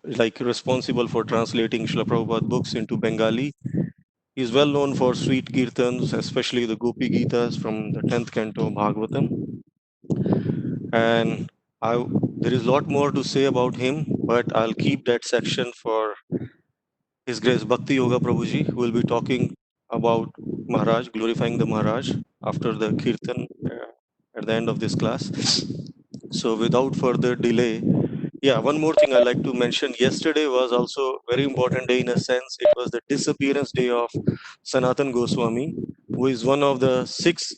like responsible for translating Srila Prabhupada books into Bengali. He is well known for sweet kirtans, especially the Gopi Gitas from the 10th canto Bhagavatam. And there is a lot more to say about him, but I'll keep that section for His Grace Bhakti Yoga Prabhuji, who will be talking about Maharaj, glorifying the Maharaj after the kirtan at the end of this class. So without further delay, yeah, one more thing I like to mention. Yesterday was also very important day in a sense. It was the disappearance day of Sanatan Goswami, who is one of the six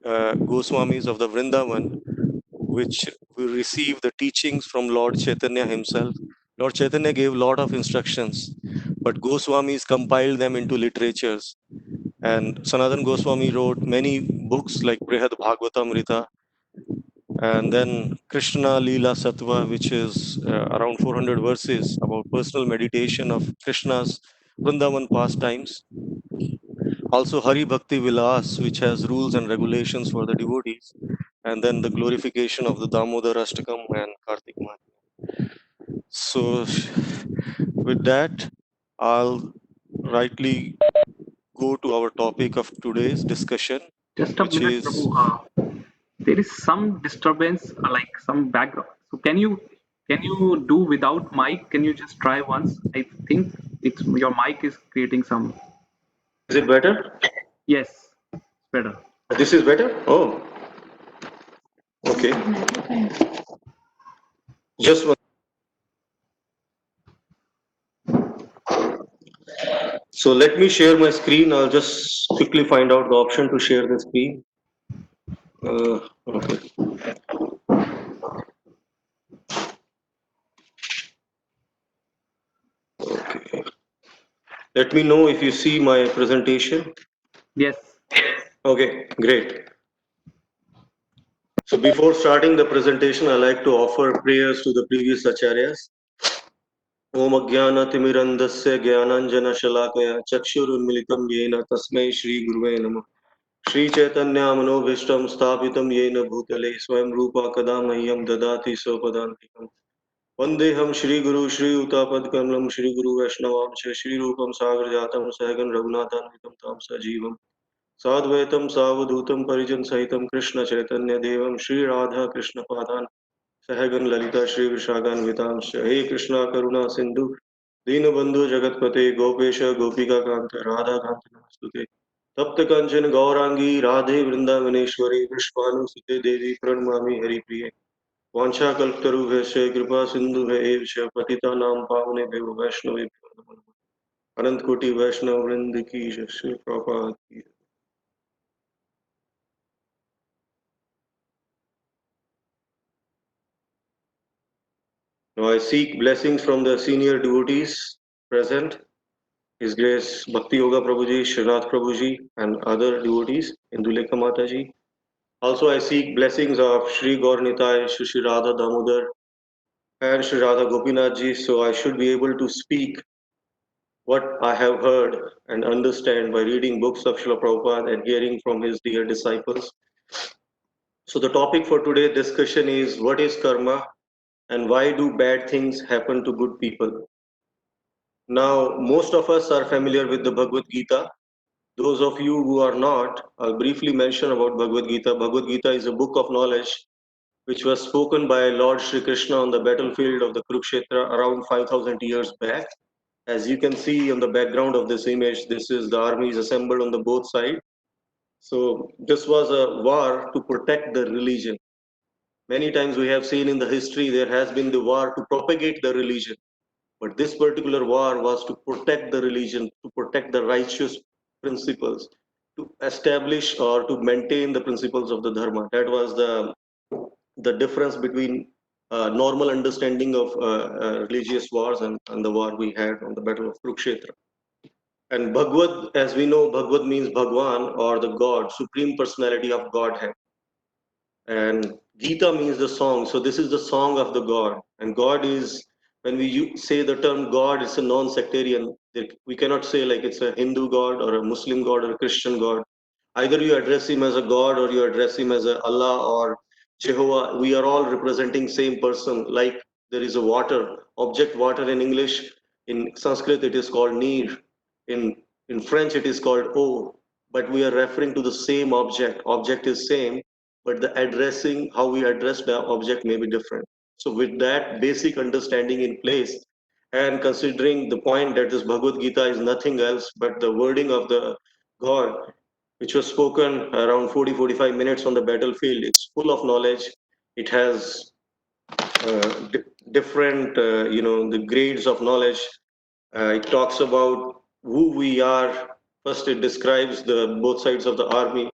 Goswamis of the Vrindavan, which we receive the teachings from Lord Chaitanya himself. Lord Chaitanya gave a lot of instructions, but Goswamis compiled them into literatures. And Sanatan Goswami wrote many books like Brihad Bhagavatamrita, and then Krishna Leela Sattva, which is around 400 verses about personal meditation of Krishna's Vrindavan pastimes. Also Hari Bhakti Vilas, which has rules and regulations for the devotees, and then the glorification of the Damodar Ashtakam and Kartik Math. So with that, I'll rightly go to our topic of today's discussion, Just a which minute, is Prabhu. There is some disturbance, like some background. So can you do without mic? Can you just try once? I think it's your mic is creating some. Is it better? Yes, it's better. This is better? Oh, okay. Just one. So let me share my screen. I'll just quickly find out the option to share the screen. Okay. Okay. Let me know if you see my presentation. Yes. Okay, great. So before starting the presentation, I like to offer prayers to the previous acharyas. Om Ajnanatimirandasya Jnananjana Shalakaya Chakshurunmilitam Yena Tasmai Shri Guruve Namah. Shri Chaitanya Manobhishtam Sthapitam Yena Bhutale Swayam Rupa Kadamahyam Dadati Sopadantikam. Vandeham Shri Guru Shri Utapad Kamlam Shri Guru Vaishnavam Shri Rupam Sagar Jatam Sahagan Raghunathan Vitam Tam Sajivam Sadvaitam Savadutam Parijan Sahitam Krishna Chaitanya Devam Shri Radha Krishna Padan Sahagan Lalita Shri Vishagan Vitamsha He Krishna Karuna Sindhu Deenabandhu Jagatpate Gopesha Gopika Kanta Radha Kanta Namastute Tapta Kanchan Gaurangi Radhe Vrindavaneshwari Vishwanu Sute Devi Pranamami Hari Priye Vancha Kalptarubhasya Kripa Sindhu Bhayevsha Patita Nam Pavane Bhyo Vaishnavi Anant Koti Vaishnav Vrind Ki Jai Shri Prabhupada Ki Now I seek blessings from the senior devotees present, His Grace Bhakti Yoga Prabhuji, Srinath Prabhuji, and other devotees, Indulekha Mataji. Also, I seek blessings of Sri Gaur Nitai, Shri Radha Damodar, and Sri Radha Gopinathji, so I should be able to speak what I have heard and understand by reading books of Srila Prabhupada and hearing from his dear disciples. So the topic for today's discussion is what is karma and why do bad things happen to good people? Now, most of us are familiar with the Bhagavad Gita. Those of you who are not, I'll briefly mention about Bhagavad Gita. Bhagavad Gita is a book of knowledge which was spoken by Lord Shri Krishna on the battlefield of the Kurukshetra around 5000 years back. As you can see on the background of this image, this is the armies assembled on the both sides. So this was a war to protect the religion. Many times we have seen in the history there has been the war to propagate the religion. But this particular war was to protect the religion, to protect the righteous principles, to establish or to maintain the principles of the dharma. That was the difference between normal understanding of religious wars and the war we had on the battle of Kurukshetra. And Bhagavad, as we know, Bhagavad means Bhagwan or the God, supreme personality of Godhead. And Gita means the song. So this is the song of the God. And God is, when we say the term God, it's a non-sectarian. We cannot say like it's a Hindu God or a Muslim God or a Christian God. Either you address him as a God or you address him as a Allah or Jehovah. We are all representing same person. Like there is a water, object water in English. In Sanskrit, it is called neer. In French, it is called eau. But we are referring to the same object. Object is same, but the addressing, how we address the object may be different. So with that basic understanding in place, and considering the point that this Bhagavad Gita is nothing else but the wording of the God, which was spoken around 40-45 minutes on the battlefield, it's full of knowledge. It has different, the grades of knowledge. It talks about who we are. First, it describes the both sides of the army.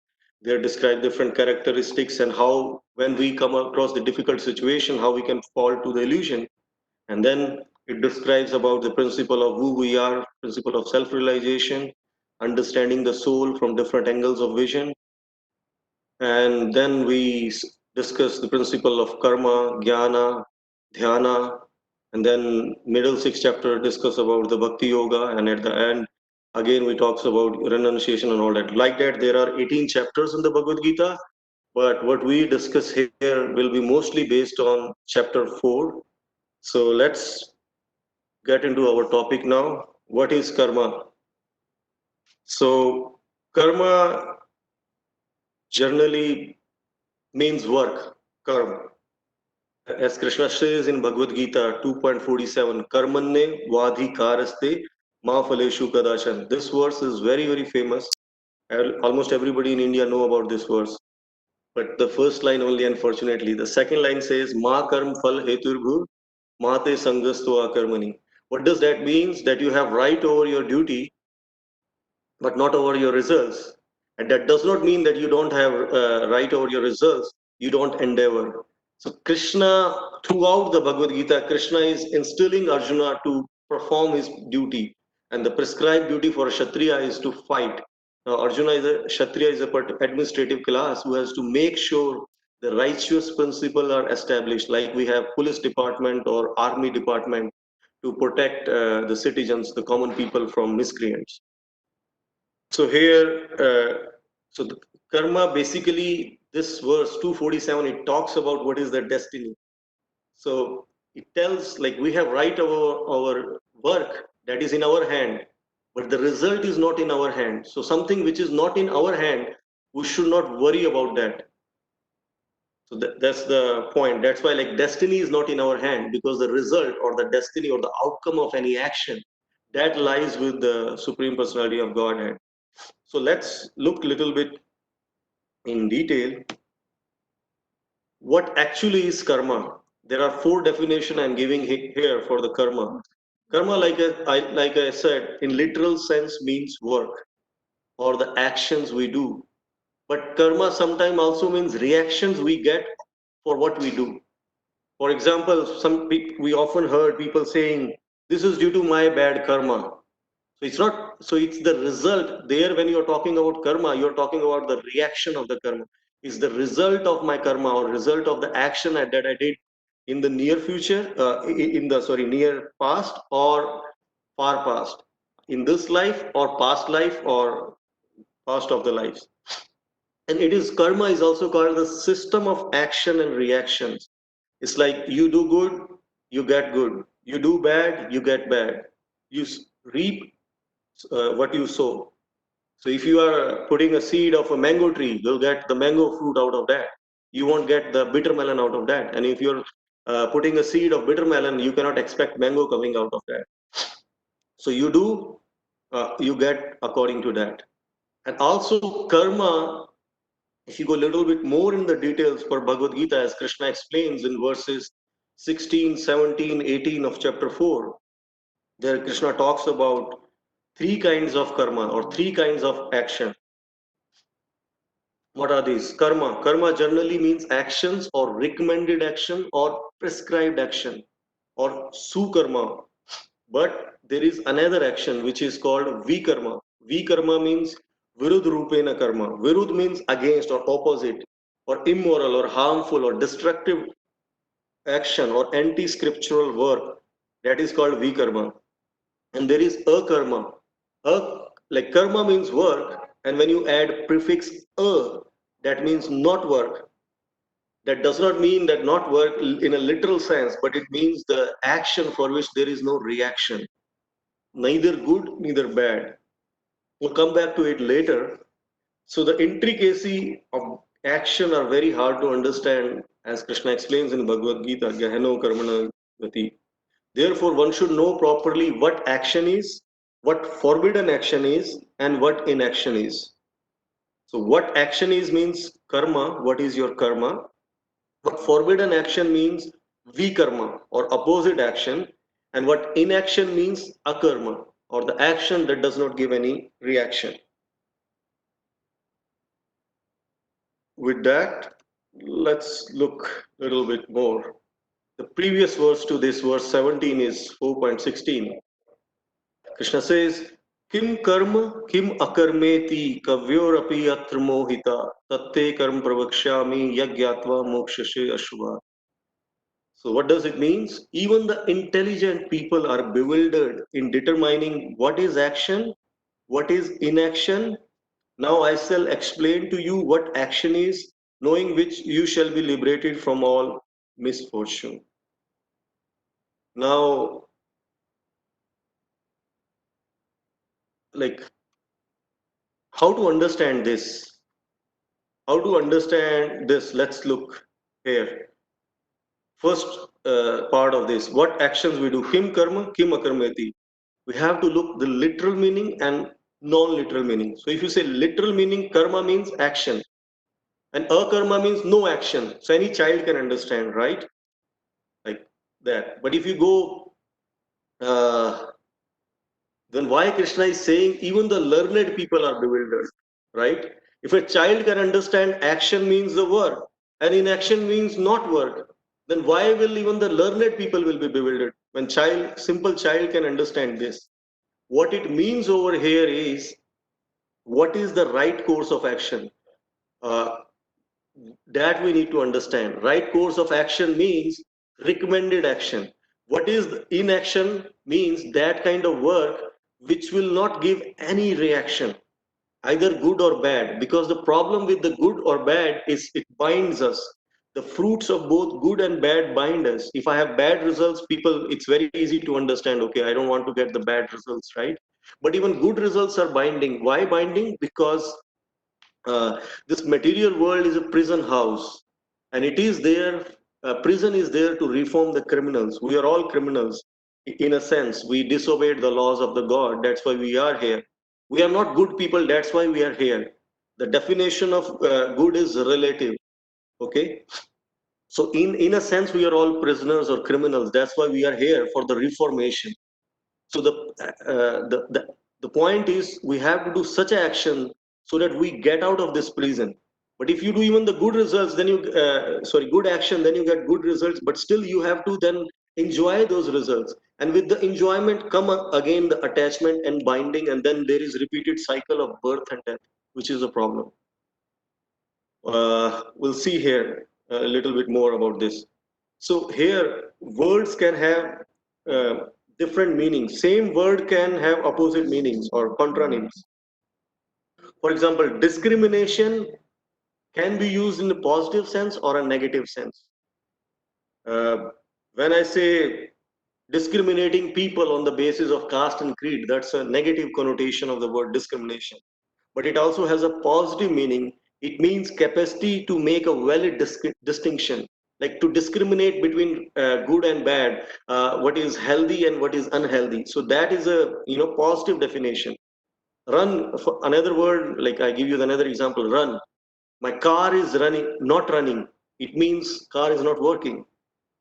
They describe different characteristics and how, when we come across the difficult situation, how we can fall to the illusion. And then it describes about the principle of who we are, principle of self-realization, understanding the soul from different angles of vision. And then we discuss the principle of karma, jnana, dhyana, and then middle six chapter discuss about the bhakti yoga, and at the end, again we talks about renunciation and all that. Like that, there are 18 chapters in the Bhagavad Gita, but what we discuss here will be mostly based on chapter 4. So let's get into our topic now. What is karma? So karma generally means work, karma. As Krishna says in Bhagavad Gita 2.47, Karmanne vadhikaraste ma phaleshu kadachan. This verse is very, very famous. Almost everybody in India know about this verse. But the first line only, unfortunately. The second line says, Ma karm phal heturbhur mate sangasto akarmani. What does that mean? That you have right over your duty, but not over your results. And that does not mean that you don't have right over your results, you don't endeavor. So Krishna, throughout the Bhagavad Gita, Krishna is instilling Arjuna to perform his duty. And the prescribed duty for a Kshatriya is to fight. Now Arjuna is a Kshatriya is a administrative class who has to make sure the righteous principles are established, like we have police department or army department to protect the citizens, the common people from miscreants. So here, so the karma basically, this verse 247, it talks about what is the destiny. So it tells like we have right our work that is in our hand, but the result is not in our hand. So something which is not in our hand, we should not worry about that. So that's the point. That's why like destiny is not in our hand, because the result or the destiny or the outcome of any action, that lies with the Supreme Personality of Godhead. So let's look a little bit in detail what actually is karma. There are four definitions I'm giving here for the karma. Karma, like I said, in literal sense means work or the actions we do. But karma sometimes also means reactions we get for what we do. For example, we often heard people saying, "This is due to my bad karma." So it's not, so it's the result there. When you're talking about karma, you're talking about the reaction of the karma. Is the result of my karma or result of the action that I did in the near future, in the, sorry, near past or far past, in this life or past life or past of the lives. And it is, karma is also called the system of action and reactions. It's like you do good, you get good. You do bad, you get bad. You reap what you sow. So if you are putting a seed of a mango tree, you'll get the mango fruit out of that. You won't get the bitter melon out of that. And if you're putting a seed of bitter melon, you cannot expect mango coming out of that. So you do, you get according to that. And also karma, if you go a little bit more in the details for Bhagavad Gita, as Krishna explains in verses 16, 17, 18 of chapter 4, there Krishna talks about three kinds of karma or three kinds of action. What are these? Karma. Karma generally means actions or recommended action or prescribed action or sukarma. But there is another action which is called vikarma. Vikarma means virudh rupena karma. Virudh means against or opposite or immoral or harmful or destructive action or anti-scriptural work. That is called vikarma. And there is akarma. Like karma means work, and when you add prefix a, that means not work. That does not mean that not work in a literal sense, but it means the action for which there is no reaction, neither good, neither bad. We'll come back to it later. So the intricacy of action are very hard to understand, as Krishna explains in Bhagavad Gita, Gahano Karmana Gati. Therefore, one should know properly what action is, what forbidden action is, and what inaction is. So, what action is means karma, what is your karma? What forbidden action means vikarma or opposite action, and what inaction means akarma or the action that does not give any reaction. With that, let's look a little bit more. The previous verse to this, verse 17, is 4.16. Krishna says, Kim karma, kim akarmeti, kavyorapi atra mohita, tatte karma pravakshami yagyatva mokshashe ashva. So what does it mean? Even the intelligent people are bewildered in determining what is action, what is inaction. Now I shall explain to you what action is, knowing which you shall be liberated from all misfortune. Now, like, how to understand this? How to understand this? Let's look here. First part of this, what actions we do? Kim karma, kim akarmeti. We have to look the literal meaning and non-literal meaning. So if you say literal meaning, karma means action, and akarma means no action. So any child can understand, right? Like that. But if you go, uh, then why Krishna is saying even the learned people are bewildered, right? If a child can understand action means the work and inaction means not work, then why will even the learned people will be bewildered when simple child can understand this? What it means over here is what is the right course of action? Uh, that we need to understand. Right course of action means recommended action. What is inaction means that kind of work which will not give any reaction, either good or bad. Because the problem with the good or bad is it binds us. The fruits of both good and bad bind us. If I have bad results, people, it's very easy to understand, okay, I don't want to get the bad results, right? But even good results are binding. Why binding? Because this material world is a prison house, and it is there. Prison is there to reform the criminals. We are all criminals, in a sense. We disobeyed the laws of the God. That's why we are here. We are not good people. That's why we are here. The definition of good is relative. Okay, so in a sense, we are all prisoners or criminals. That's why we are here for the reformation. So the point is we have to do such an action so that we get out of this prison. But if you do even the good results, then you good action, then you get good results. But still, you have to then enjoy those results. And with the enjoyment come again the attachment and binding, and then there is repeated cycle of birth and death, which is a problem. We'll see here a little bit more about this. So here, words can have uh, different meanings. Same word can have opposite meanings or contronyms. For example, discrimination can be used in a positive sense or a negative sense. When I say discriminating people on the basis of caste and creed, that's a negative connotation of the word discrimination. But it also has a positive meaning. It means capacity to make a valid distinction, like to discriminate between good and bad, what is healthy and what is unhealthy. So that is a positive definition. Run, for another word, like I give you another example. Run. My car is running, not running. It means car is not working,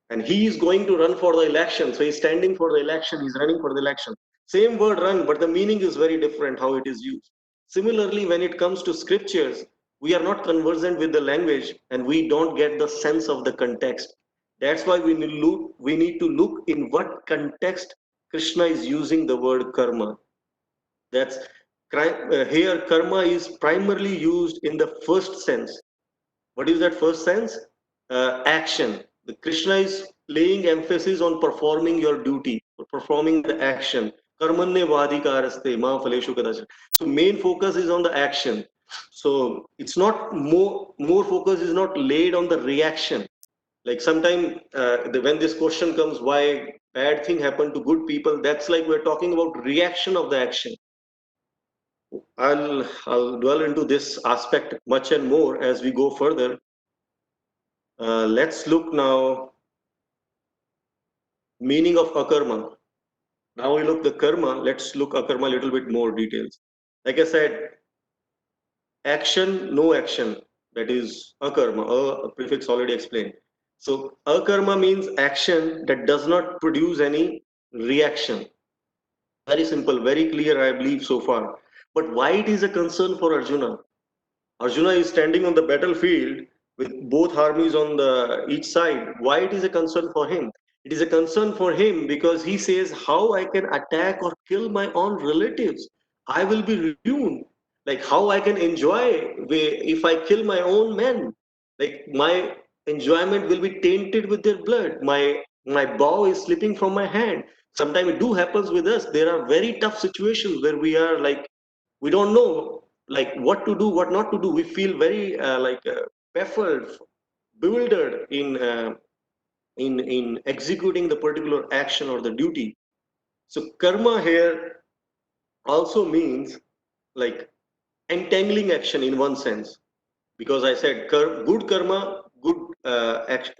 and he is going to run for the election. So he's standing for the election, he's running for the election. Same word run, but the meaning is very different how it is used. Similarly, when it comes to scriptures, we are not conversant with the language and we don't get the sense of the context. That's why we need to look in what context Krishna is using the word karma. That's here karma is primarily used in the first sense. What is that first sense? Action. The Krishna is laying emphasis on performing your duty, performing the action. Karmanne vadikaraste ma phaleshu kadachan. So main focus is on the action. So it's not more focus is not laid on the reaction. Like sometimes when this question comes, why bad thing happened to good people, that's like we're talking about reaction of the action. I'll dwell into this aspect much and more as we go further. Let's look now meaning of akarma. Now we look the karma. Let's look akarma a little bit more details. Like I said, action, no action. That is akarma. A prefix already explained. So akarma means action that does not produce any reaction. Very simple, very clear, I believe so far. But why it is a concern for Arjuna? Arjuna is standing on the battlefield with both armies on the each side. Why it is a concern for him? It is a concern for him because he says, how I can attack or kill my own relatives? I will be ruined. Like how I can enjoy if I kill my own men? Like my enjoyment will be tainted with their blood. My bow is slipping from my hand. Sometimes it do happens with us. There are very tough situations where we are like we don't know like what to do, what not to do. We feel very baffled, bewildered in executing the particular action or the duty. So karma here also means like entangling action in one sense, because I said good karma, good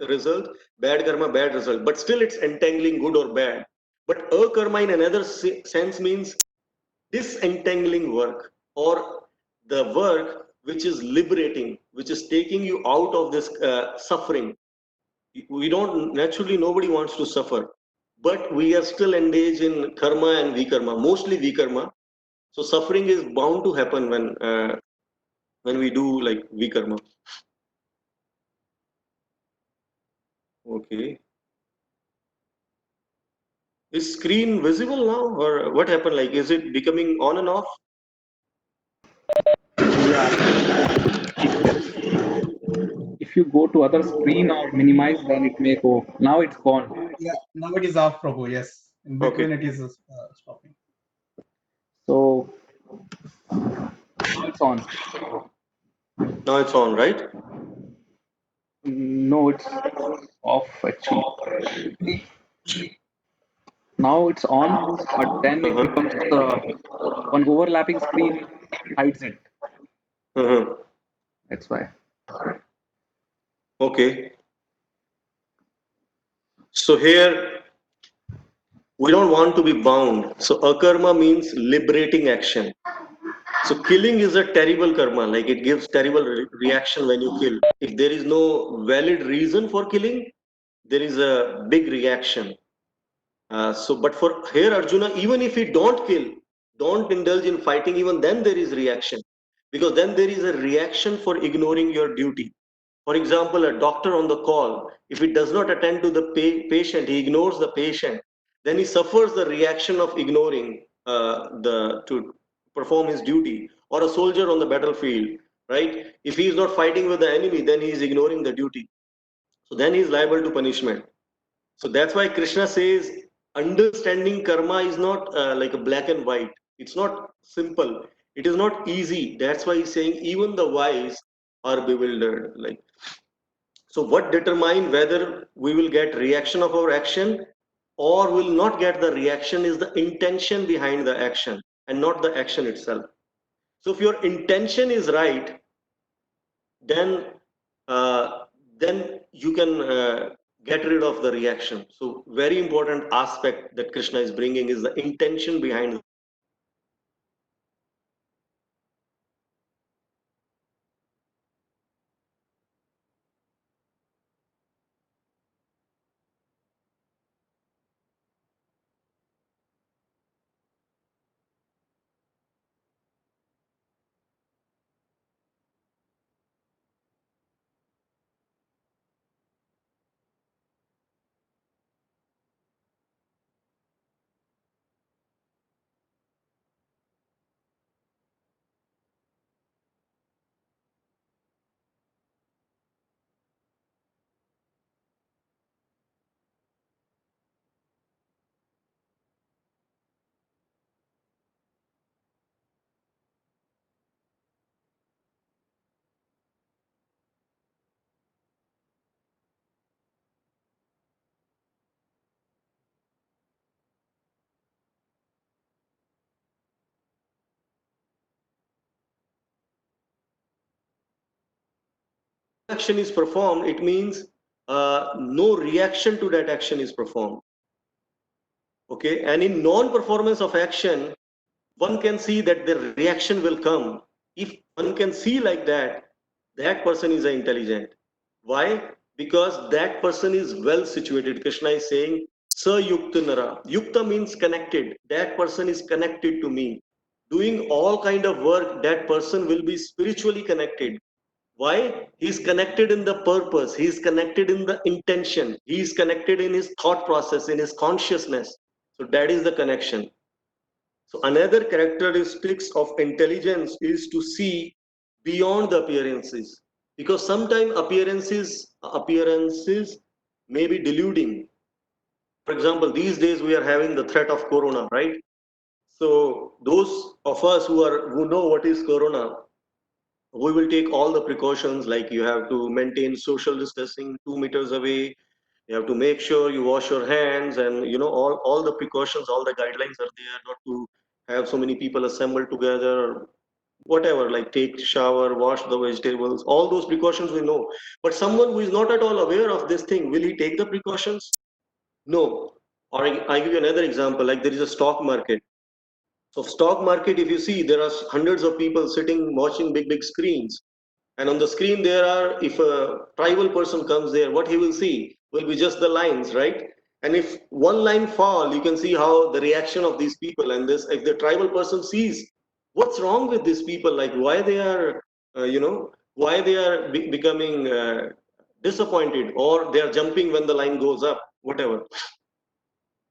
result, bad karma, bad result, but still it's entangling good or bad. But karma in another sense means disentangling work, or the work which is liberating, which is taking you out of this suffering. We don't, naturally nobody wants to suffer, but we are still engaged in karma and vikarma, mostly vikarma. So suffering is bound to happen when we do like vikarma. Okay, is screen visible now or what happened? Like is it becoming on and off? Yeah, if you go to other screen or minimize, then it may go. Now it's gone. Yeah, now it is off, Prabhu. Yes, in Okay, between it is stopping. So now it's on. now it's on, right? No, it's off actually. Now it's on, but then it Uh-huh. becomes one overlapping screen hides it. Uh-huh. That's why. Okay, so here we don't want to be bound. So akarma means liberating action. So killing is a terrible karma, like it gives terrible reaction when you kill. If there is no valid reason for killing, there is a big reaction. But for here Arjuna, even if he don't kill, don't indulge in fighting, even then there is reaction, because then there is a reaction for ignoring your duty. For example, a doctor on the call, if he does not attend to the patient, he ignores the patient, then he suffers the reaction of ignoring the to perform his duty. Or a soldier on the battlefield, right? If he is not fighting with the enemy, then he is ignoring the duty. So then he is liable to punishment. So that's why Krishna says understanding karma is not like a black and white. It's not simple. It is not easy. That's why he's saying even the wise are bewildered. Like, so what determine whether we will get reaction of our action or will not get the reaction is the intention behind the action and not the action itself. So if your intention is right, then uh, then you can get rid of the reaction. So very important aspect that Krishna is bringing is the intention behind. action is performed, it means no reaction to that action is performed. Okay, and in non-performance of action, one can see that the reaction will come. If one can see like that, that person is intelligent. Why? Because that person is well situated. Krishna is saying, Sa Yukta Nara. Yukta means connected. That person is connected to me. Doing all kind of work, that person will be spiritually connected. Why? He is connected in the purpose. He is connected in the intention. He is connected in his thought process, in his consciousness. So that is the connection. So another characteristics of intelligence is to see beyond the appearances, because sometimes appearances may be deluding. For example, these days we are having the threat of corona, right? So those of us who know what is corona, we will take all the precautions, like you have to maintain social distancing 2 meters away. You have to make sure you wash your hands, and all the precautions, all the guidelines are there, not to have so many people assembled together, whatever, like take shower, wash the vegetables, all those precautions we know. But someone who is not at all aware of this thing, will he take the precautions? No. Or I give you another example, like there is a stock market. So stock market, if you see, there are hundreds of people sitting watching big screens, and on the screen there are, if a tribal person comes there, what he will see will be just the lines, right? And if one line fall, you can see how the reaction of these people. And this, if the tribal person sees what's wrong with these people, like why they are why they are becoming disappointed, or they are jumping when the line goes up, whatever.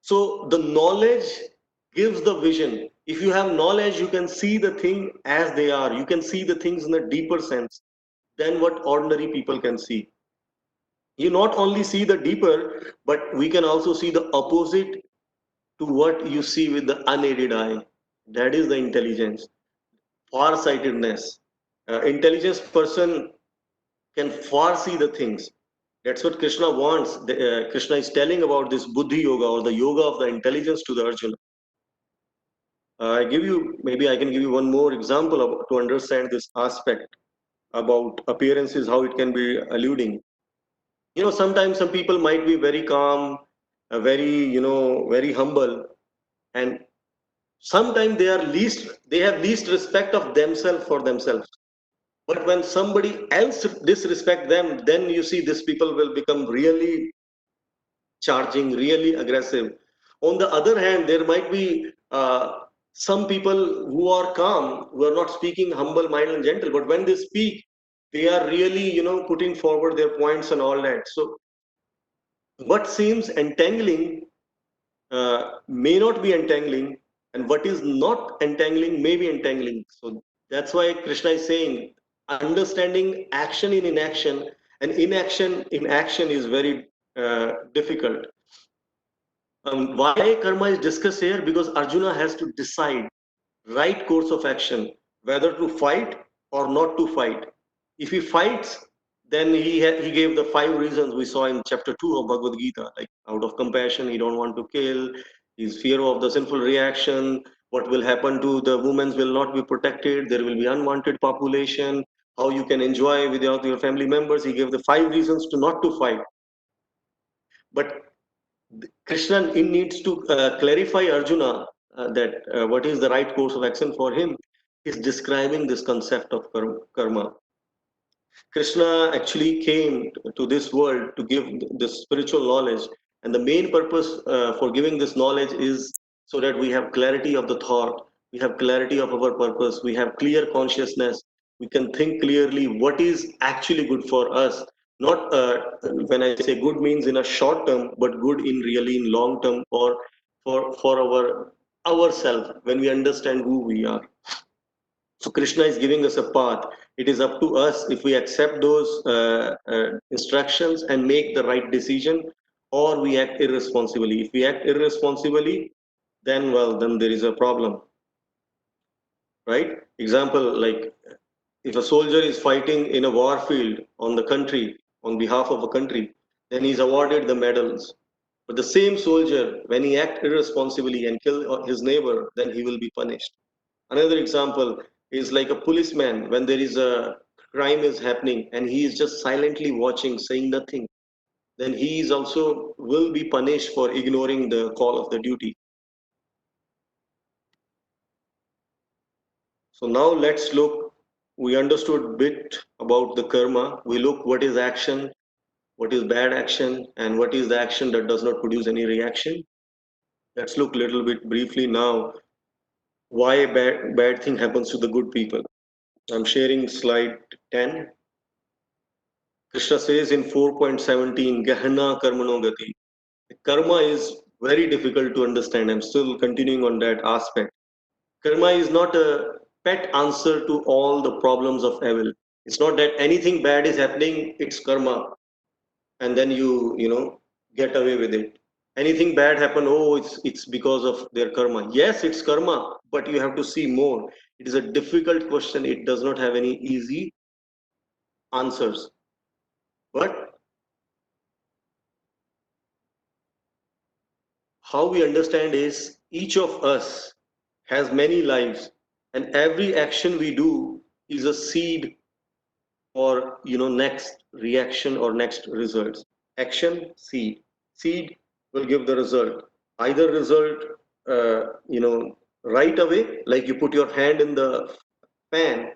So the knowledge gives the vision. If you have knowledge, you can see the thing as they are. You can see the things in a deeper sense than what ordinary people can see. You not only see the deeper, but we can also see the opposite to what you see with the unaided eye. That is the intelligence, far-sightedness. Intelligence person can far see the things. That's what Krishna wants. Krishna is telling about this Buddhi Yoga, or the yoga of the intelligence, to the Arjuna. Maybe I can give you one more example to understand this aspect about appearances, how it can be alluding. Sometimes some people might be very calm, very humble, and sometimes they have least respect of themselves for themselves. But when somebody else disrespect them, then you see these people will become really charging, really aggressive. On the other hand, there might be some people who are calm, who are not speaking humble, mild, and gentle, but when they speak, they are really, putting forward their points and all that. So what seems entangling may not be entangling, and what is not entangling may be entangling. So that's why Krishna is saying, understanding action in inaction and inaction in action is very difficult. Why karma is discussed here? Because Arjuna has to decide right course of action, whether to fight or not to fight. If he fights, then he gave the 5 reasons we saw in chapter 2 of Bhagavad Gita. Like, out of compassion, he don't want to kill. His fear of the sinful reaction. What will happen to the women will not be protected. There will be unwanted population. How you can enjoy without your family members. He gave the 5 reasons to not to fight. But Krishna needs to clarify Arjuna that what is the right course of action for him. He's describing this concept of karma. Krishna actually came to this world to give this spiritual knowledge, and the main purpose for giving this knowledge is so that we have clarity of the thought, we have clarity of our purpose, we have clear consciousness, we can think clearly what is actually good for us. Not when I say good means in a short term, but good in really in long term, or for ourselves, when we understand who we are. So Krishna is giving us a path. It is up to us if we accept those instructions and make the right decision, or we act irresponsibly. If we act irresponsibly, then there is a problem, right? Example, like if a soldier is fighting in a war field on the country, on behalf of a country, then he's awarded the medals. But the same soldier, when he act irresponsibly and kill his neighbor, then he will be punished. Another example is like a policeman. When there is a crime is happening and he is just silently watching, saying nothing, then he is also will be punished for ignoring the call of the duty. So now let's look. We understood bit about the karma. We look what is action, what is bad action, and what is the action that does not produce any reaction. Let's look a little bit briefly now why a bad thing happens to the good people. I'm sharing slide 10. Krishna says in 4.17, Gahana Karmano Gati. Karma is very difficult to understand. I'm still continuing on that aspect. Karma is not a pet answer to all the problems of evil. It's not that anything bad is happening, it's karma, and then you get away with it. Anything bad happen, oh, it's because of their karma. Yes, it's karma, but you have to see more. It is a difficult question. It does not have any easy answers. But how we understand is each of us has many lives, and every action we do is a seed or next reaction or next results. Action, seed will give the result. Either result right away, like you put your hand in the fan,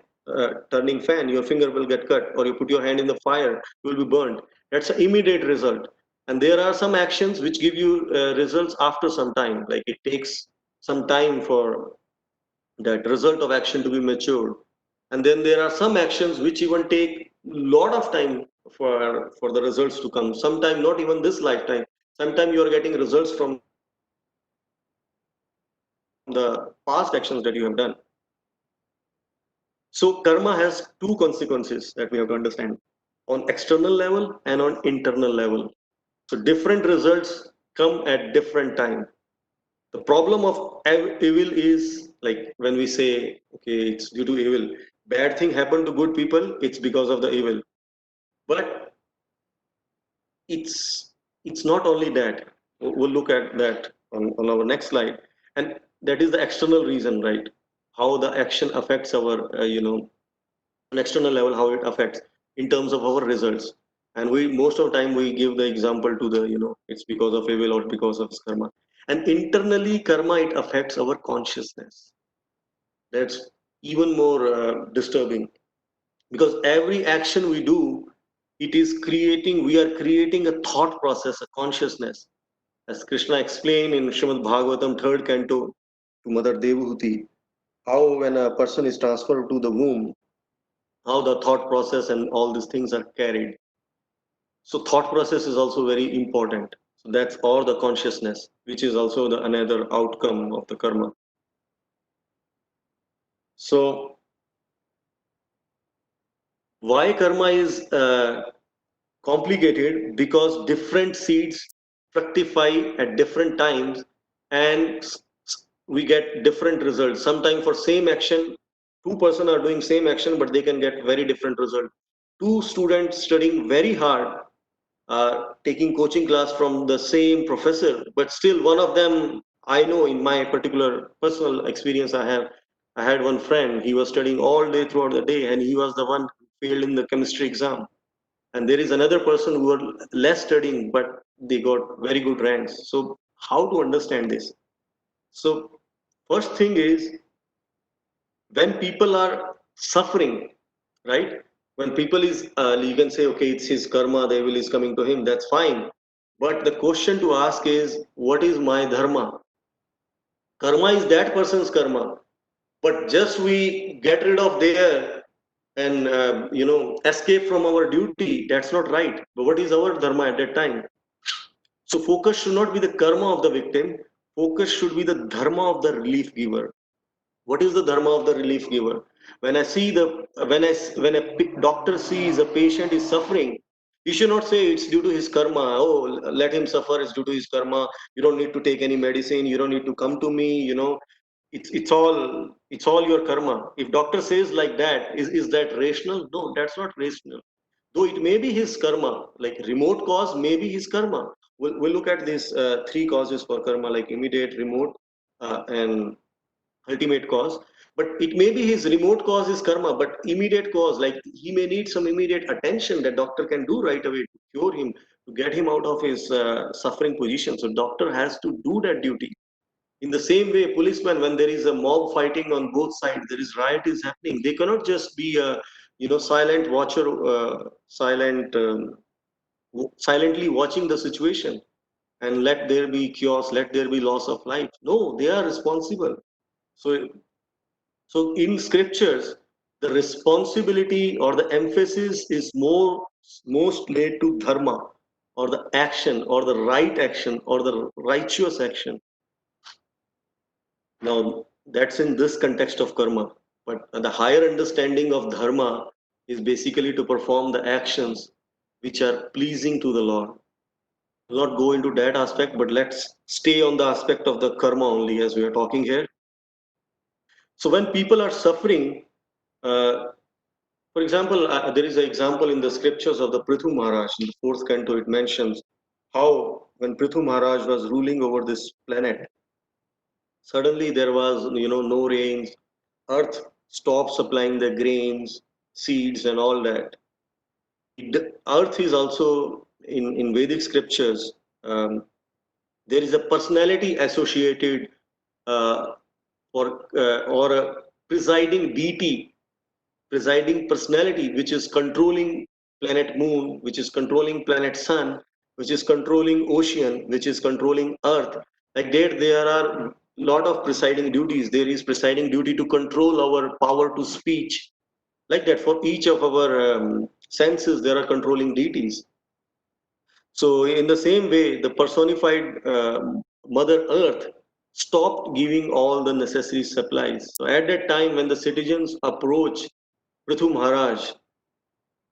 turning fan, your finger will get cut, or you put your hand in the fire, you will be burned. That's an immediate result. And there are some actions which give you results after some time, like it takes some time for that result of action to be matured. And then there are some actions which even take lot of time for the results to come. Sometime not even this lifetime. Sometime you are getting results from the past actions that you have done. So karma has two consequences that we have to understand, on external level and on internal level. So different results come at different time. The problem of evil is, like when we say, okay, it's due to evil. Bad thing happened to good people, it's because of the evil. But it's not only that. We'll look at that on our next slide. And that is the external reason, right? How the action affects our, on external level, how it affects in terms of our results. And we most of the time we give the example to the, it's because of evil or because of karma. And internally, karma, it affects our consciousness. That's even more disturbing, because every action we do, we are creating a thought process, a consciousness. As Krishna explained in Srimad Bhagavatam, third canto, to Mother Devahuti, how when a person is transferred to the womb, how the thought process and all these things are carried. So thought process is also very important. So that's all the consciousness, which is also the another outcome of the karma. So why karma is complicated? Because different seeds fructify at different times, and we get different results. Sometimes for same action, two-person are doing same action, but they can get very different result. Two students studying very hard, taking coaching class from the same professor, but still one of them, I know in my particular personal experience, I had one friend, he was studying all day throughout the day, and he was the one who failed in the chemistry exam. And there is another person who were less studying, but they got very good ranks. So how to understand this? So first thing is, when people are suffering, right? When people is, you can say, okay, it's his karma, the evil is coming to him, that's fine. But the question to ask is, what is my dharma? Karma is that person's karma, but just we get rid of there and escape from our duty. That's not right. But what is our dharma at that time? So focus should not be the karma of the victim. Focus should be the dharma of the relief giver. What is the dharma of the relief giver? When I see the when a doctor sees a patient is suffering, he should not say it's due to his karma. Oh, let him suffer, it's due to his karma, you don't need to take any medicine, you don't need to come to me, it's all your karma. If doctor says like that, is that rational? No, that's not rational. Though it may be his karma, like remote cause may be his karma. We'll look at these three causes for karma, like immediate, remote, and ultimate cause. but it may be his remote cause is karma, but immediate cause, like he may need some immediate attention that doctor can do right away to cure him, to get him out of his suffering position. So doctor has to do that duty. In the same way, policemen, when there is a mob fighting on both sides, there is riot is happening, they cannot just be a silent watcher, silently watching the situation and let there be chaos, let there be loss of life. No, they are responsible. So so in scriptures, the responsibility or the emphasis is most laid to dharma, or the action, or the right action, or the righteous action. Now, that's in this context of karma. But the higher understanding of dharma is basically to perform the actions which are pleasing to the Lord. I'll not go into that aspect, but let's stay on the aspect of the karma only as we are talking here. So when people are suffering, for example, there is an example in the scriptures of the Prithu Maharaj. In the fourth canto, it mentions how when Prithu Maharaj was ruling over this planet, suddenly there was, no rains, earth stopped supplying the grains, seeds, and all that. Earth is also in Vedic scriptures. There is a personality associated, uh, or a presiding deity, presiding personality, which is controlling planet Moon, which is controlling planet Sun, which is controlling ocean, which is controlling Earth. Like that, there are lot of presiding duties. There is presiding duty to control our power to speech. Like that, for each of our senses, there are controlling deities. So, in the same way, the personified Mother Earth stopped giving all the necessary supplies. So, at that time, when the citizens approach Prithu Maharaj,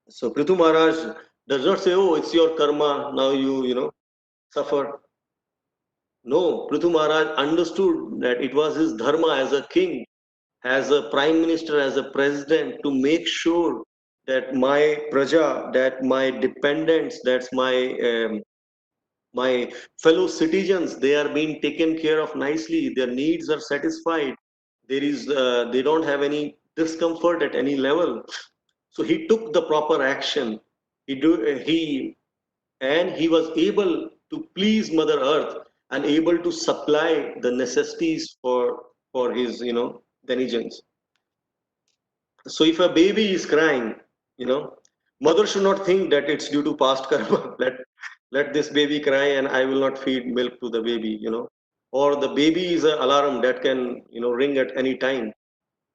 so Prithu Maharaj does not say, "Oh, it's your karma. Now you suffer." No, Prithu Maharaj understood that it was his dharma as a king, as a prime minister, as a president, to make sure that my praja, that my dependents, that's my fellow citizens, they are being taken care of nicely. Their needs are satisfied. They don't have any discomfort at any level. So he took the proper action. He was able to please Mother Earth and able to supply the necessities for his denizens. So if a baby is crying, you know, mother should not think that it's due to past karma. Let this baby cry and I will not feed milk to the baby. Or the baby is an alarm that can ring at any time.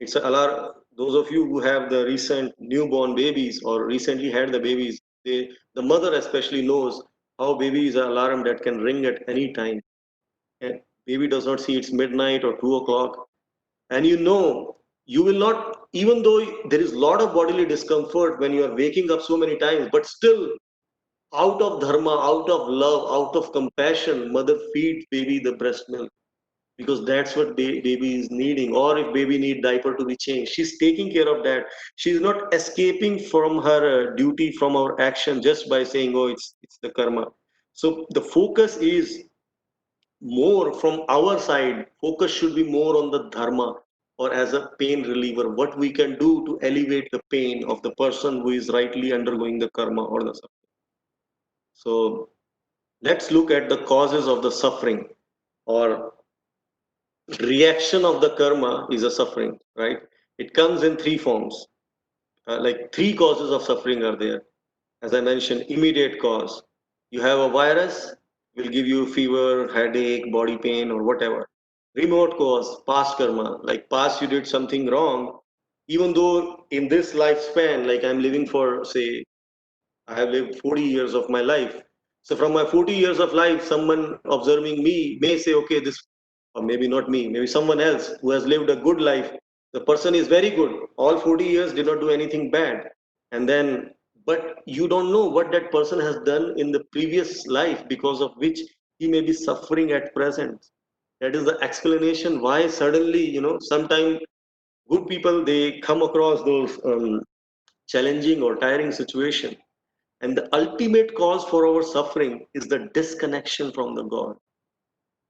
It's an alarm. Those of you who have the recent newborn babies or recently had the babies, the mother especially knows how baby is an alarm that can ring at any time. And baby does not see it's midnight or 2 o'clock, and you will not, even though there is a lot of bodily discomfort when you are waking up so many times, but still, out of dharma, out of love, out of compassion, mother feeds baby the breast milk, because that's what baby is needing. Or if baby need diaper to be changed, she's taking care of that. She's not escaping from her duty, from our action, just by saying, oh, it's the karma. So the focus is more from our side. Focus should be more on the dharma, or as a pain reliever, what we can do to alleviate the pain of the person who is rightly undergoing the karma or the suffering. So let's look at the causes of the suffering, or reaction of the karma is a suffering, right? It comes in three forms. Like three causes of suffering are there. As I mentioned, immediate cause. You have a virus, will give you fever, headache, body pain, or whatever. Remote cause, past karma. Like past you did something wrong, even though in this lifespan, like I'm living for, say, I have lived 40 years of my life. So from my 40 years of life, someone observing me may say, okay, this, or maybe not me, maybe someone else who has lived a good life. The person is very good. All 40 years did not do anything bad. And then, but you don't know what that person has done in the previous life because of which he may be suffering at present. That is the explanation why suddenly, sometimes good people, they come across those challenging or tiring situation, and the ultimate cause for our suffering is the disconnection from the God,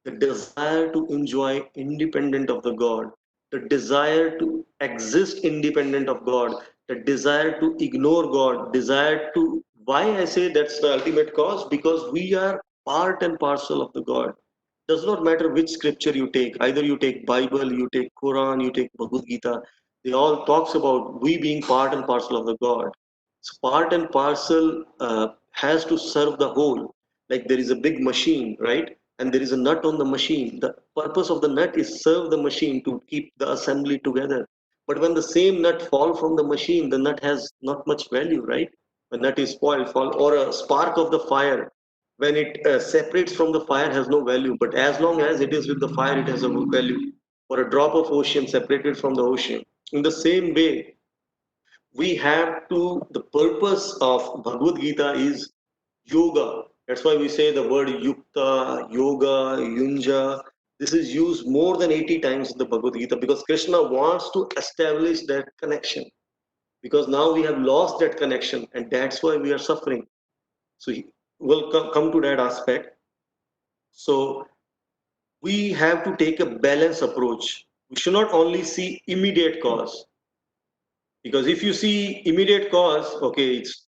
the desire to enjoy independent of the God. the desire to exist independent of God, the desire to ignore God, desire to, why I say that's the ultimate cause? Because we are part and parcel of the God. Does not matter which scripture you take, either you take Bible, you take Quran, you take Bhagavad Gita, they all talks about we being part and parcel of the God. So part and parcel has to serve the whole. Like there is a big machine, right? And there is a nut on the machine. The purpose of the nut is serve the machine to keep the assembly together. But when the same nut fall from the machine, the nut has not much value, right? When nut is spoiled, fall, or a spark of the fire, when it separates from the fire has no value. But as long as it is with the fire, it has a value. Or a drop of ocean separated from the ocean. In the same way, we have to, the purpose of Bhagavad Gita is yoga. That's why we say the word yukta, yoga, yunja. This is used more than 80 times in the Bhagavad Gita because Krishna wants to establish that connection. Because now we have lost that connection and that's why we are suffering. So we'll come to that aspect. So we have to take a balanced approach. We should not only see immediate cause. Because if you see immediate cause, okay, it's,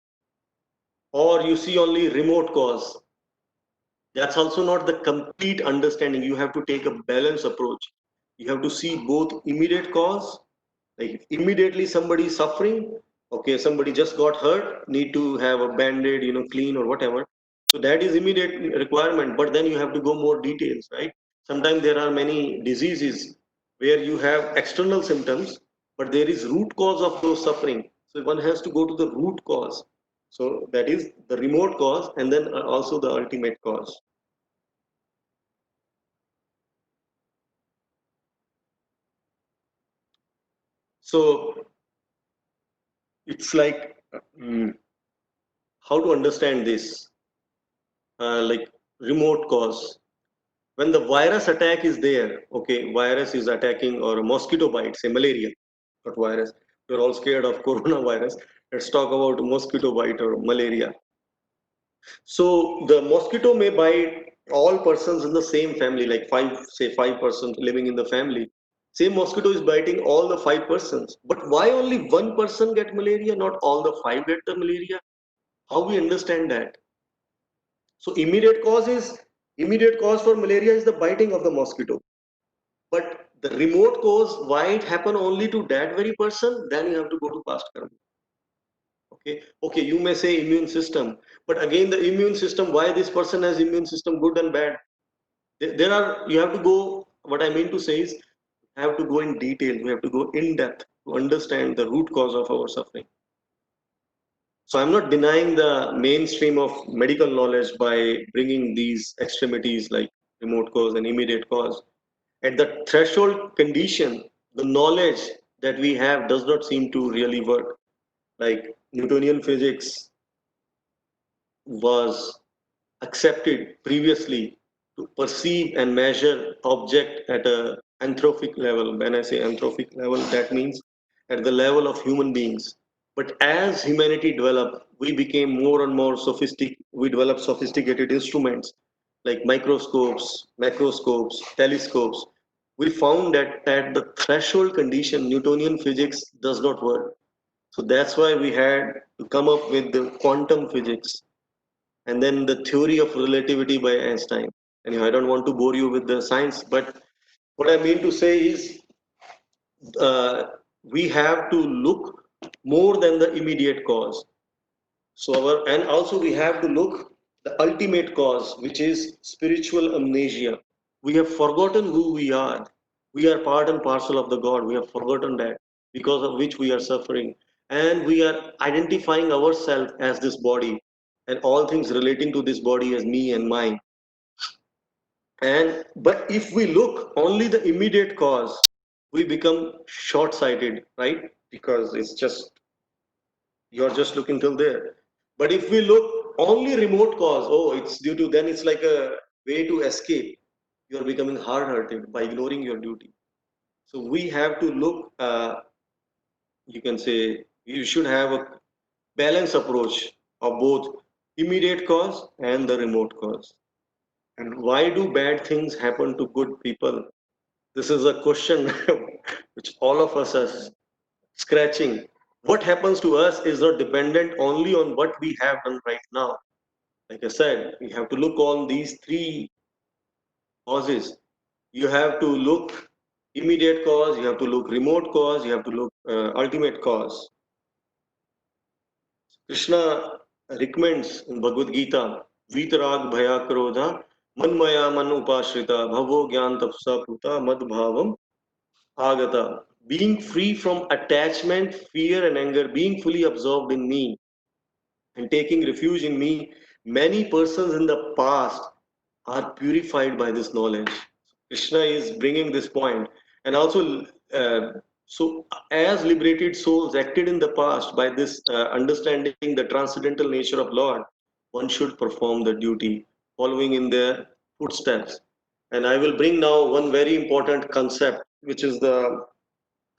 or you see only remote cause, that's also not the complete understanding. You have to take a balanced approach. You have to see both immediate cause, like if immediately somebody is suffering, okay, somebody just got hurt, need to have a band-aid, clean or whatever. So that is immediate requirement, but then you have to go more details, right? Sometimes there are many diseases where you have external symptoms, but there is root cause of those suffering. So one has to go to the root cause. So that is the remote cause and then also the ultimate cause. So it's like how to understand this, like remote cause. When the virus attack is there, okay, virus is attacking or a mosquito bite, say malaria, not virus. We're all scared of coronavirus. Let's talk about mosquito bite or malaria. So the mosquito may bite all persons in the same family, like five, say 5 persons living in the family. Same mosquito is biting all the 5 persons. But why only one person get malaria, not all the five get the malaria? How we understand that? So immediate cause for malaria is the biting of the mosquito. But the remote cause, why it happen only to that very person, then you have to go to past karma. Okay, you may say immune system, but again the immune system, why this person has immune system good and bad? There are, you have to go, what I mean to say is, you have to go in detail, we have to go in depth to understand the root cause of our suffering. So I'm not denying the mainstream of medical knowledge by bringing these extremities like remote cause and immediate cause. At the threshold condition, the knowledge that we have does not seem to really work. Like Newtonian physics was accepted previously to perceive and measure object at a anthropic level. When I say anthropic level, that means at the level of human beings. But as humanity developed, we became more and more sophisticated. We developed sophisticated instruments like microscopes, macroscopes, telescopes. We found that at the threshold condition, Newtonian physics does not work. So that's why we had to come up with the quantum physics and then the theory of relativity by Einstein. Anyway, I don't want to bore you with the science, but what I mean to say is uh, we have to look more than the immediate cause. So and also we have to look the ultimate cause, which is spiritual amnesia. We have forgotten who we are. We are part and parcel of the God. We have forgotten that, because of which we are suffering. And we are identifying ourselves as this body and all things relating to this body as me and mine. And but if we look only the immediate cause, we become short-sighted, right? Because it's just, you're just looking till there. But if we look only remote cause, oh, it's due to, then it's like a way to escape. You're becoming hard-hearted by ignoring your duty. So we have to look, you can say, you should have a balanced approach of both immediate cause and the remote cause. And why do bad things happen to good people? This is a question which all of us are scratching. What happens to us is not dependent only on what we have done right now. Like I said, we have to look on these three causes. You have to look immediate cause, you have to look remote cause, you have to look ultimate cause. Krishna recommends in Bhagavad Gita, Vitarag Bhaya Krodha, Manmaya Man Upashrita, Bhavo Gyan Tapsa Puta, Mad Bhavam Agata. Being free from attachment, fear, and anger, being fully absorbed in me and taking refuge in me, many persons in the past are purified by this knowledge. Krishna is bringing this point, and also, so as liberated souls acted in the past by this understanding the transcendental nature of Lord, one should perform the duty following in their footsteps. And I will bring now one very important concept, which is the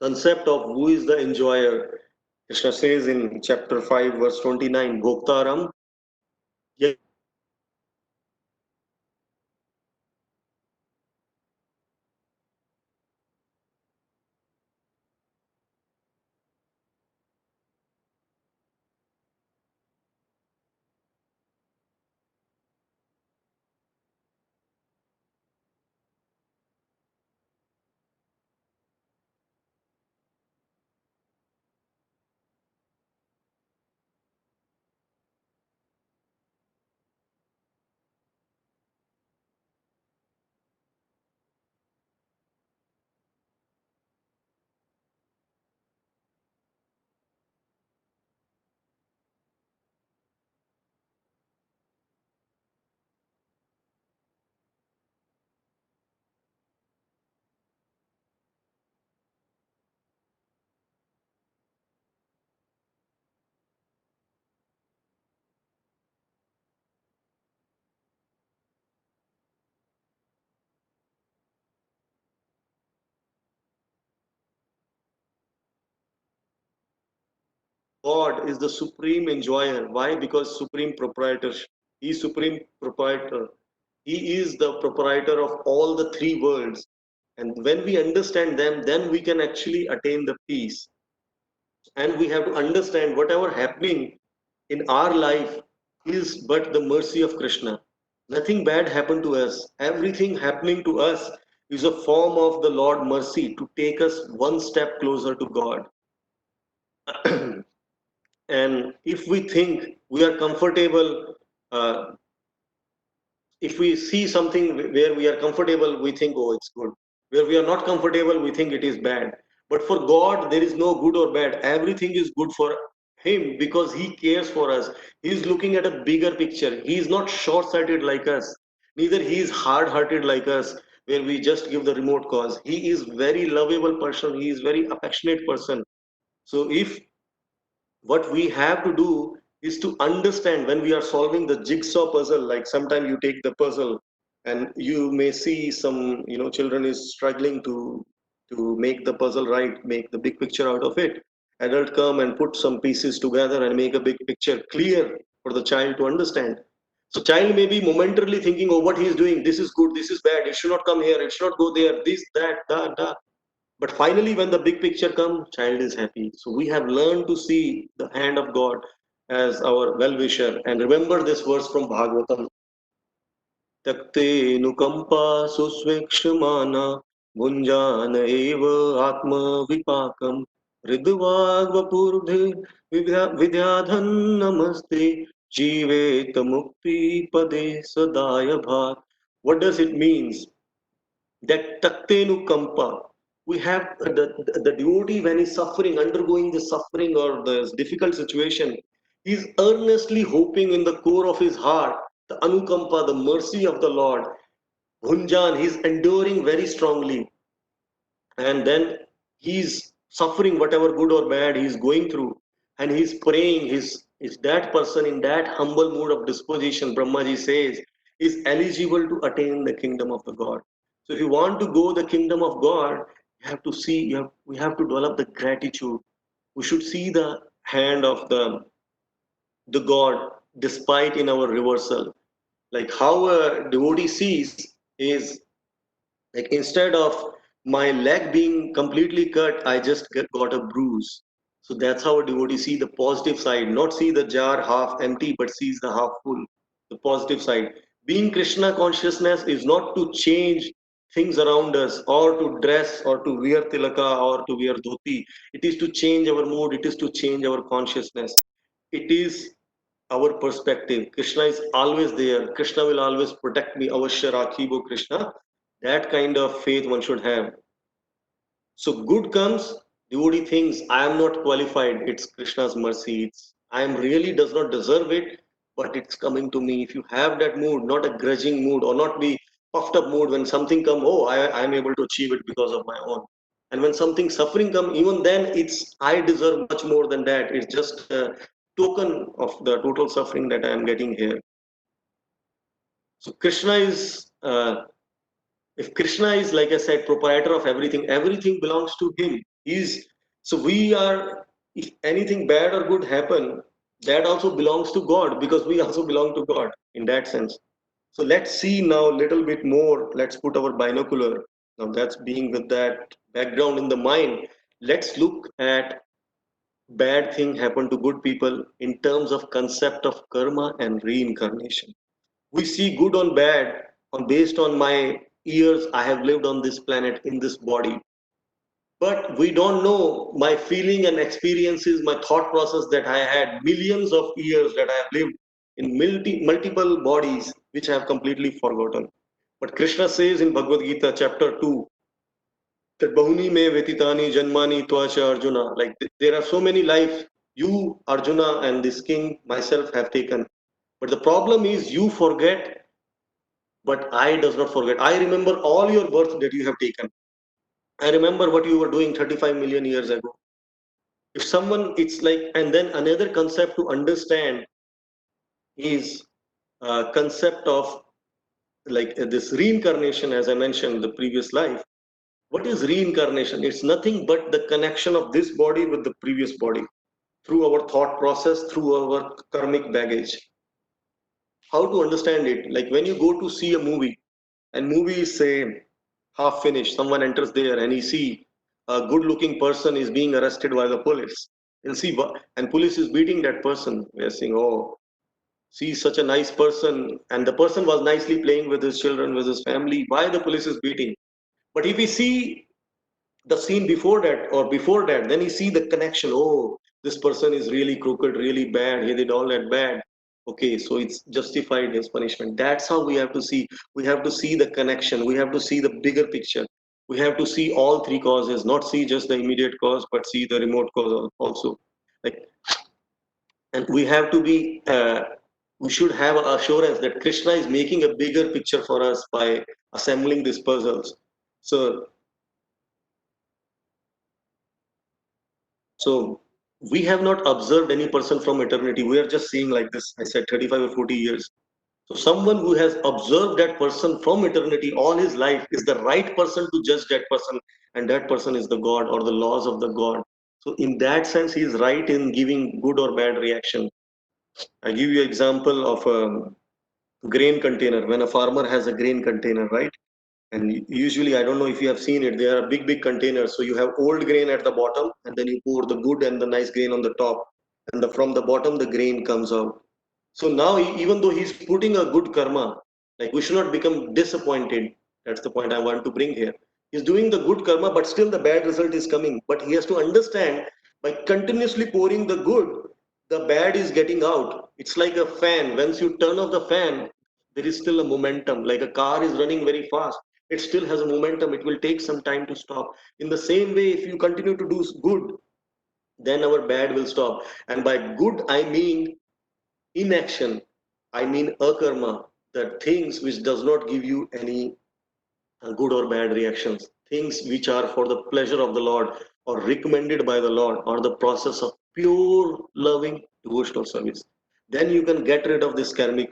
concept of who is the enjoyer. Krishna says in chapter 5, verse 29, Bhoktaram God is the supreme enjoyer. Why? Because supreme proprietor. He is supreme proprietor. He is the proprietor of all the three worlds. And when we understand them, then we can actually attain the peace. And we have to understand whatever happening in our life is but the mercy of Krishna. Nothing bad happened to us. Everything happening to us is a form of the Lord mercy to take us one step closer to God. And if we think we are comfortable, uh, if we see something where we are comfortable, we think, oh, it's good. Where we are not comfortable, we think it is bad. But for God, there is no good or bad. Everything is good for Him because He cares for us. He is looking at a bigger picture. He is not short sighted like us, neither He is hard hearted like us, where we just give the remote cause. He is very lovable person, He is very affectionate person. So if what we have to do is to understand when we are solving the jigsaw puzzle, like sometimes you take the puzzle and you may see some children is struggling to make the puzzle right, make the big picture out of it. Adult come and put some pieces together and make a big picture clear for the child to understand. So child may be momentarily thinking, oh, what he is doing, this is good, this is bad, it should not come here, it should not go there, this, that. But finally, when the big picture comes, child is happy. So we have learned to see the hand of God as our well-wisher. And remember this verse from Bhagavatam. Takte nukampa susvekshmana bhunjana eva atma vipakam ridvagvapurdhe vidyadhan namaste jivet mukti pade sadaya bhat. What does it mean? That taktenu kampa. We have the devotee when he's suffering, undergoing the suffering or the difficult situation, he's earnestly hoping in the core of his heart, the anukampa, the mercy of the Lord. Bhunjan, he's enduring very strongly. And then he's suffering whatever good or bad he's going through. And he's praying, is that person in that humble mood of disposition, Brahmaji says, is eligible to attain the kingdom of the God. So if you want to go the kingdom of God, you have to see, we have to develop the gratitude. We should see the hand of the God despite in our reversal. Like how a devotee sees is like instead of my leg being completely cut, I just got a bruise. So that's how a devotee see the positive side, not see the jar half empty, but sees the half full, the positive side. Being Krishna consciousness is not to change things around us or to dress or to wear tilaka or to wear dhoti. It is to change our mood, it is to change our consciousness. It is our perspective. Krishna is always there. Krishna will always protect me. Avashya Rakhibo Krishna. That kind of faith one should have. So good comes, devotee thinks I am not qualified. It's Krishna's mercy. I am really does not deserve it, but it's coming to me. If you have that mood, not a grudging mood or not be puffed up mood when something come, oh, I am able to achieve it because of my own. And when something suffering come, even then it's I deserve much more than that. It's just a token of the total suffering that I am getting here. So Krishna is if Krishna is, like I said, proprietor of everything, everything belongs to him. He's so we are. If anything bad or good happen, that also belongs to God because we also belong to God in that sense. So let's see now a little bit more. Let's put our binocular. Now that's being with that background in the mind. Let's look at bad thing happen to good people in terms of concept of karma and reincarnation. We see good on bad on based on my years I have lived on this planet in this body. But we don't know my feeling and experiences, my thought process that I had millions of years that I have lived in multiple bodies, which I have completely forgotten. But Krishna says in Bhagavad Gita, chapter 2, that Bahuni me vetitani janmani tvacha Arjuna. Like there are so many lives you, Arjuna, and this king, myself, have taken. But the problem is you forget, but I does not forget. I remember all your birth that you have taken. I remember what you were doing 35 million years ago. If someone, it's like, and then another concept to understand is concept of like this reincarnation, as I mentioned, the previous life. What is reincarnation? It's nothing but the connection of this body with the previous body through our thought process, through our karmic baggage. How to understand it? Like when you go to see a movie, and movie is say half finished, someone enters there and he see a good looking person is being arrested by the police. He'll see, and police is beating that person. We are saying, oh, see such a nice person, and the person was nicely playing with his children, with his family. Why the police is beating? But if we see the scene before that or before that, then you see the connection. Oh, this person is really crooked, really bad, he did all that bad. Okay, so it's justified his punishment. That's how we have to see. We have to see the connection, we have to see the bigger picture. We have to see all three causes, not see just the immediate cause but see the remote cause also. Like, and we have to be we should have assurance that Krishna is making a bigger picture for us by assembling these puzzles. So we have not observed any person from eternity. We are just seeing like this. I said 35 or 40 years. So someone who has observed that person from eternity all his life is the right person to judge that person, and that person is the God or the laws of the God. So in that sense, he is right in giving good or bad reaction. I give you example of a grain container. When a farmer has a grain container, right? And usually, I don't know if you have seen it, they are big, big containers. So you have old grain at the bottom, and then you pour the good and the nice grain on the top. And from the bottom, the grain comes out. So now, even though he's putting a good karma, like we should not become disappointed. That's the point I want to bring here. He's doing the good karma, but still the bad result is coming. But he has to understand by continuously pouring the good, the bad is getting out. It's like a fan. Once you turn off the fan, there is still a momentum. Like a car is running very fast, it still has a momentum. It will take some time to stop. In the same way, if you continue to do good, then our bad will stop. And by good, I mean inaction. I mean akarma, the things which does not give you any good or bad reactions, things which are for the pleasure of the Lord or recommended by the Lord or the process of pure loving devotional service. Then you can get rid of this karmic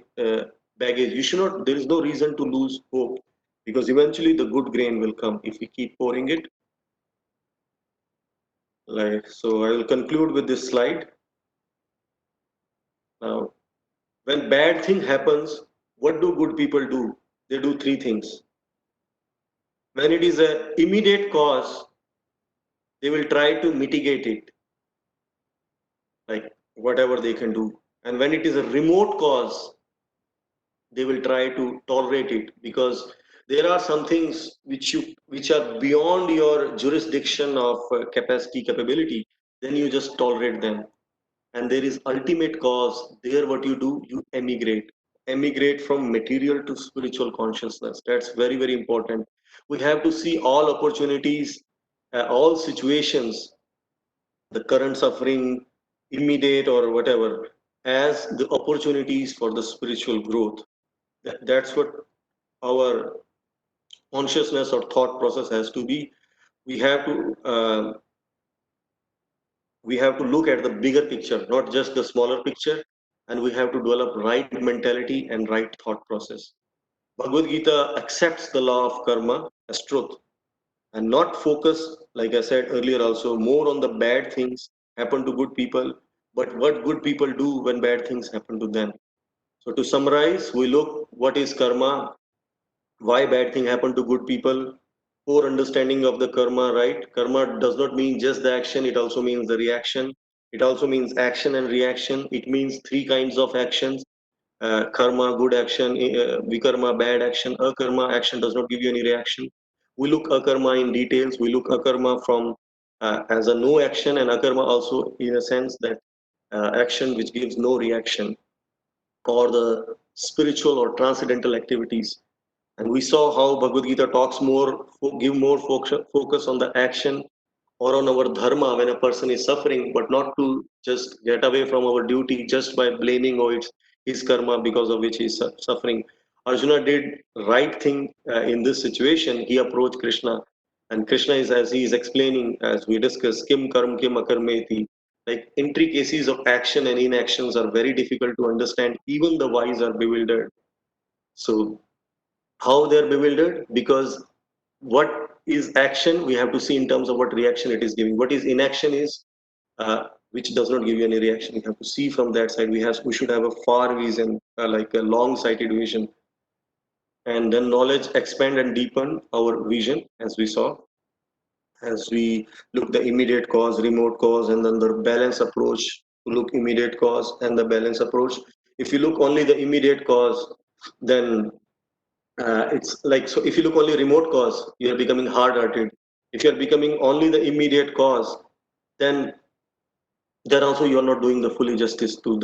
baggage. You should not, there is no reason to lose hope because eventually the good grain will come if we keep pouring it. Like, so I will conclude with this slide. Now, when bad thing happens, what do good people do? They do three things. When it is an immediate cause, they will try to mitigate it, like whatever they can do. And when it is a remote cause, they will try to tolerate it, because there are some things which are beyond your jurisdiction of capacity capability. Then you just tolerate them. And there is ultimate cause. There what you do, you emigrate from material to spiritual consciousness. That's very, very important. We have to see all opportunities, all situations, the current suffering, immediate or whatever, as the opportunities for the spiritual growth. That's what our consciousness or thought process has to be. We have to look at the bigger picture, not just the smaller picture, and we have to develop right mentality and right thought process. Bhagavad Gita accepts the law of karma as truth and not focus, like I said earlier, also more on the bad things happen to good people, but what good people do when bad things happen to them. So to summarize, we look what is karma, why bad thing happen to good people, poor understanding of the karma. Right, karma does not mean just the action, it also means the reaction. It also means action and reaction. It means three kinds of actions: karma, good action; vikarma, bad action; akarma, action does not give you any reaction. We look akarma in details. We look akarma from as a no action, and akarma also in a sense that action which gives no reaction, or the spiritual or transcendental activities. And we saw how Bhagavad Gita talks more, give more focus on the action or on our dharma when a person is suffering, but not to just get away from our duty just by blaming, oh, it's his karma because of which he is suffering. Arjuna did right thing in this situation. He approached Krishna, and Krishna is, as he is explaining, as we discussed, kim karm kim akarmeti. Like intricacies of action and inactions are very difficult to understand. Even the wise are bewildered. So how they're bewildered? Because what is action, we have to see in terms of what reaction it is giving. What is inaction is which does not give you any reaction. You have to see from that side. We should have a far vision, like a long sighted vision. And then knowledge expand and deepen our vision, as we saw, as we look the immediate cause, remote cause, and then the balance approach to look immediate cause and the balance approach. If you look only the immediate cause, then it's like, so if you look only remote cause, you're becoming hard-hearted. If you're becoming only the immediate cause, then also you're not doing the fully justice to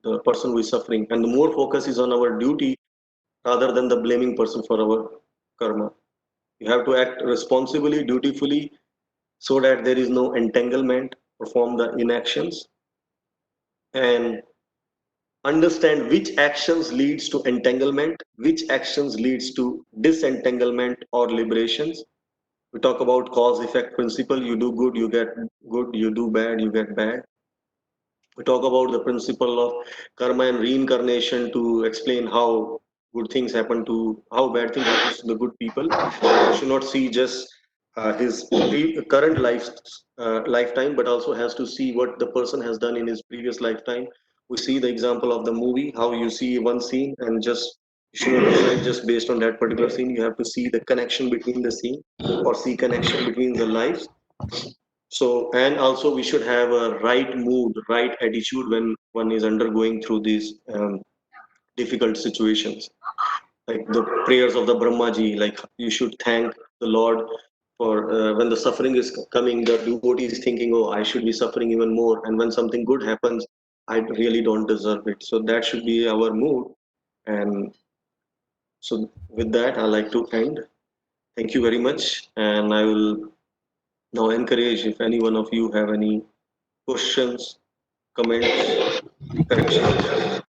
the person who is suffering. And the more focus is on our duty rather than the blaming person for our karma. You have to act responsibly, dutifully, so that there is no entanglement, perform the inactions, and understand which actions leads to entanglement, which actions leads to disentanglement or liberations. We talk about cause effect principle. You do good, you get good; you do bad, you get bad. We talk about the principle of karma and reincarnation to explain how good things happen to, how bad things happen to the good people. You should not see just his current lifetime, but also has to see what the person has done in his previous lifetime. We see the example of the movie, how you see one scene and just you should not decide just based on that particular scene. You have to see the connection between the scene, or see connection between the lives. So, and also we should have a right mood, right attitude when one is undergoing through these difficult situations. Like the prayers of the Brahmaji, like you should thank the Lord for when the suffering is coming, the devotee is thinking, oh, I should be suffering even more. And when something good happens, I really don't deserve it. So that should be our mood. And so with that, I like to end. Thank you very much. And I will now encourage if any one of you have any questions, comments, corrections.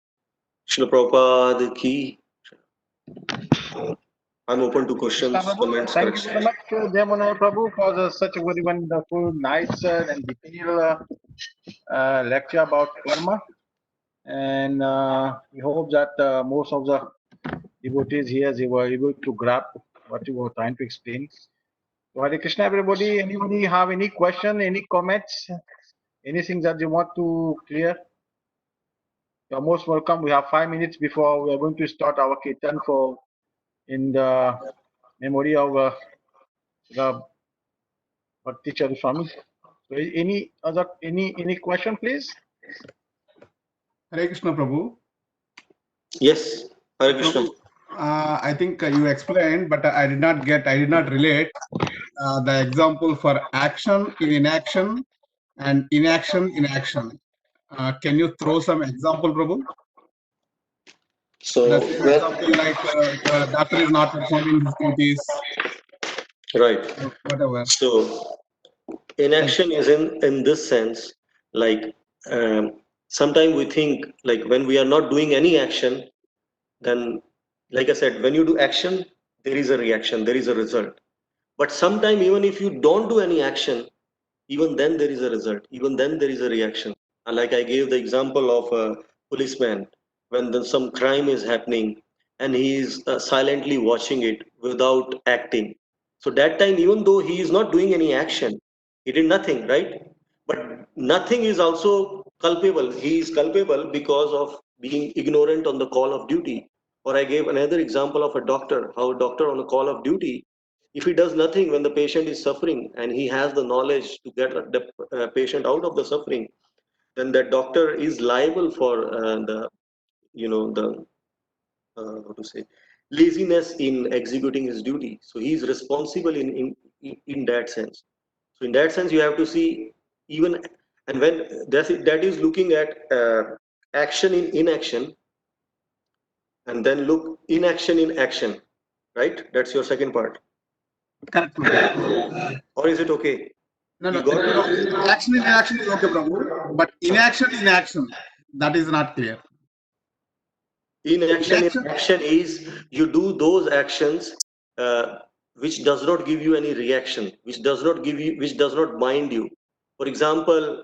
Srila Prabhupada ki. I'm open to Krishna questions, Prabhu, comments, thank you very corrections. much, Jai Manohar Prabhu, for such a very wonderful, nice, and detailed lecture about karma. And we hope that most of the devotees here, they were able to grab what you were trying to explain. So Hare Krishna, everybody. Anybody have any question, any comments, anything that they want to clear? You're most welcome. We have 5 minutes before we are going to start our kirtan for in the memory of the teacher Swami. So any question, please? Hare Krishna, Prabhu. Yes, Hare So, Krishna. Prabhu, I think you explained, but I did not relate the example for action in inaction and inaction in action. Can you throw some example, Prabhu? The So, same example like doctor is not performing his duties, right. whatever. So, Thank you. inaction is in this sense, like sometimes we think like when we are not doing any action, then like I said, when you do action, there is a reaction, there is a result. But sometimes even if you don't do any action, even then there is a result, even then there is a reaction. And like I gave the example of a policeman when some crime is happening and he is silently watching it without acting. So that time, even though he is not doing any action, he did nothing, right? But nothing is also culpable. He is culpable because of being ignorant on the call of duty. Or I gave another example of a doctor, how a doctor on a call of duty, if he does nothing when the patient is suffering and he has the knowledge to get the patient out of the suffering, then that doctor is liable for the the how to say laziness in executing his duty. So he is responsible in that sense. So in that sense, you have to see even, and when that is looking at action in inaction, and then look inaction in action, right? That's your second part. Correct, Prabhu. Or is it okay? No, You no, got no. it? Action in action is okay, Prabhu, but inaction in action, that is not clear. Inaction in Inaction, action is you do those actions uh, which does not give you any reaction, which does not give you, which does not bind you. For example,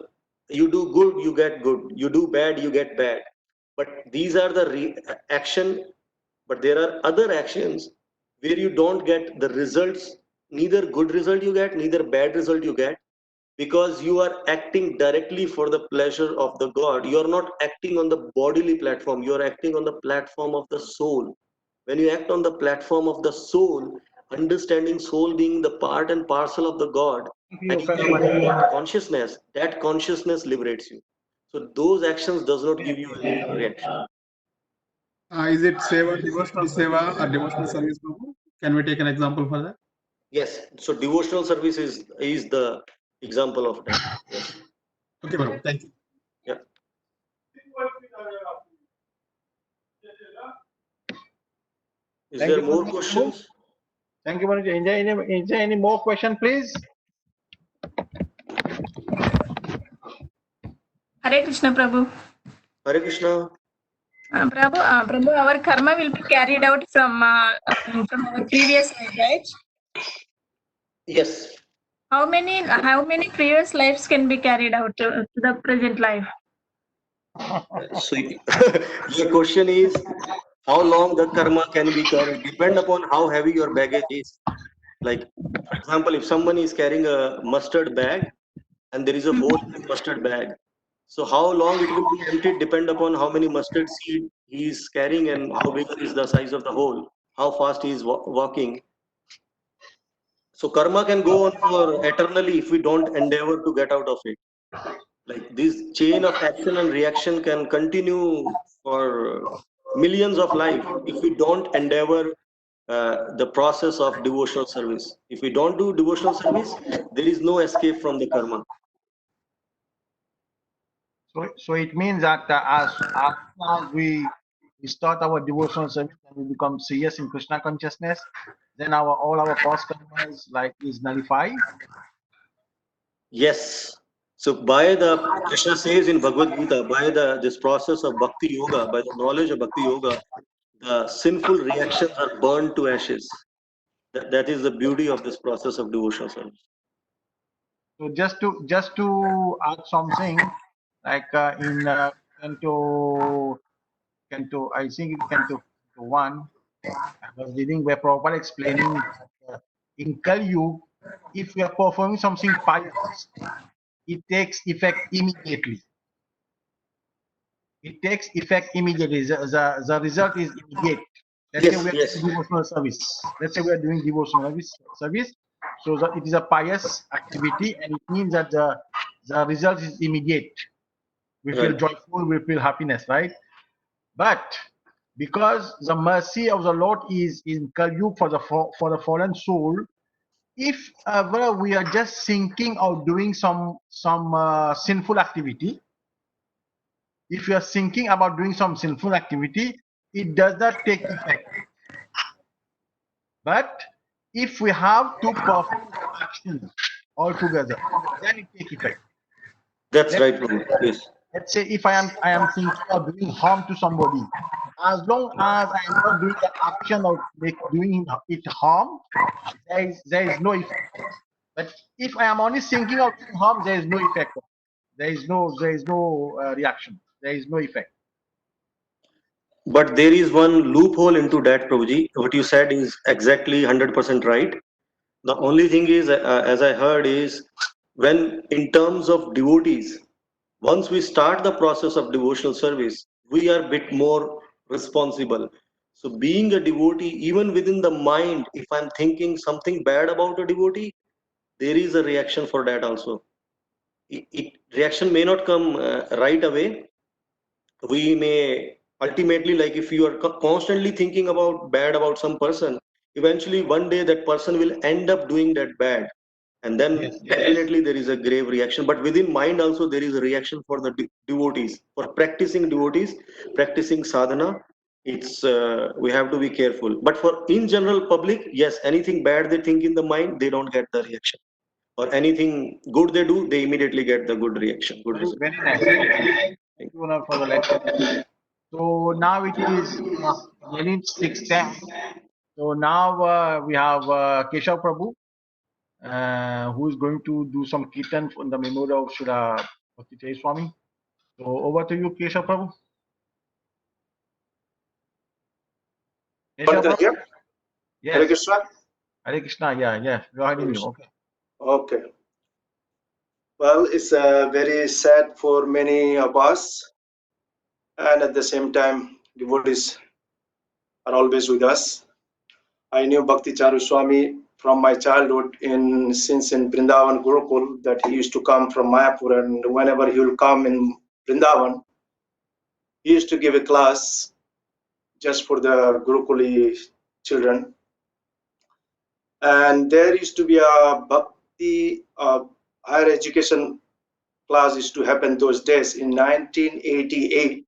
you do good, you get good. You do bad, you get bad. But these are the action. But there are other actions where you don't get the results. Neither good result you get, neither bad result you get, because you are acting directly for the pleasure of the god. You are not acting on the bodily platform, you are acting on the platform of the soul. When you act on the platform of the soul, understanding soul being the part and parcel of the god, Thank and you you very can much. do that consciousness, that consciousness liberates you. So those actions does not give you any reaction. is it devotional seva or devotional service, Prabhu? Can we take an example for that? Yes, so devotional service is the example of that. Yes. Okay, Prabhu. Thank you. Yeah. Is Thank there you, more Prabhu. questions? Thank you, Manoj. Is there any more question, please? Hare Krishna, Prabhu. Hare Krishna. Prabhu, our karma will be carried out from our previous life, right? Yes. How many previous lives can be carried out to the present life? So your question is how long the karma can be carried? Depend upon how heavy your baggage is. Like, for example, if someone is carrying a mustard bag and there is a hole in the mustard bag, so how long it will be emptied depend upon how many mustard seed he is carrying and how big is the size of the hole, how fast he is walking. So karma can go on for eternally if we don't endeavor to get out of it. Like this chain of action and reaction can continue for millions of life if we don't endeavor the process of devotional service. If we don't do devotional service, there is no escape from the karma. So it means that as we start our devotional service and we become serious in Krishna consciousness, then all our past karmas like is nullified. Yes. So by the Krishna says in Bhagavad Gita, by the this process of bhakti yoga, by the knowledge of bhakti yoga, the sinful reactions are burned to ashes. That is the beauty of this process of devotional service. So just to add something, like in Canto, I think Canto 1, I was reading where Prabhupada explaining that in Kali Yuga, if we are performing something pious, it takes effect immediately. It takes effect immediately. The result is immediate. Let's say Yes, we are yes. doing devotional service. Let's say we are doing devotional service. So that it is a pious activity, and it means that the result is immediate. We feel Right. joyful, we feel happiness, right? But because the mercy of the Lord is in Kali Yuga for the fallen soul, if ever we are just thinking of doing some sinful activity, if you are thinking about doing some sinful activity, it does not take effect. But if we have to perform the actions altogether, then it takes effect. That's Let's right, Prabhu. Yes. let's say if I am thinking of doing harm to somebody, as long as I am not doing the action of doing it harm, there is no effect. But if I am only thinking of doing harm, there is no effect. There is no reaction. There is no effect. But there is one loophole into that, Prabhuji. What you said is exactly 100% right. The only thing is, as I heard, is when in terms of devotees, once we start the process of devotional service, we are a bit more responsible. So, being a devotee, even within the mind, if I'm thinking something bad about a devotee, there is a reaction for that also. Reaction may not come right away. We may ultimately, like if you are constantly thinking about bad about some person, eventually one day that person will end up doing that bad, and then Yes. definitely there is a grave reaction. But within mind also there is a reaction for the devotees, for practicing devotees, practicing sadhana. It's we have to be careful. But for in general public, yes, anything bad they think in the mind, they don't get the reaction, or anything good they do, they immediately get the good reaction, good Very, result. very nice. Very nice. Thank you, Una, for the lecture. So now it is nearly 6:10. So now we have Keshav Prabhu, who is going to do some kirtan in the memory of Srila Bhakti Jai Swami. So over to you, Keshav Prabhu. Keshav Prabhu? Here? Hare Yes. Krishna? Hare Krishna. Yeah, yeah. Go ahead. Hare Krishna. Okay. Okay. Well, it's very sad for many of us, and at the same time, devotees are always with us. I knew Bhakti Charu Swami from my childhood since in Vrindavan Gurukul, that he used to come from Mayapur, and whenever he will come in Vrindavan, he used to give a class just for the Gurukuli children. And there used to be a Bhakti higher education class used to happen those days in 1988.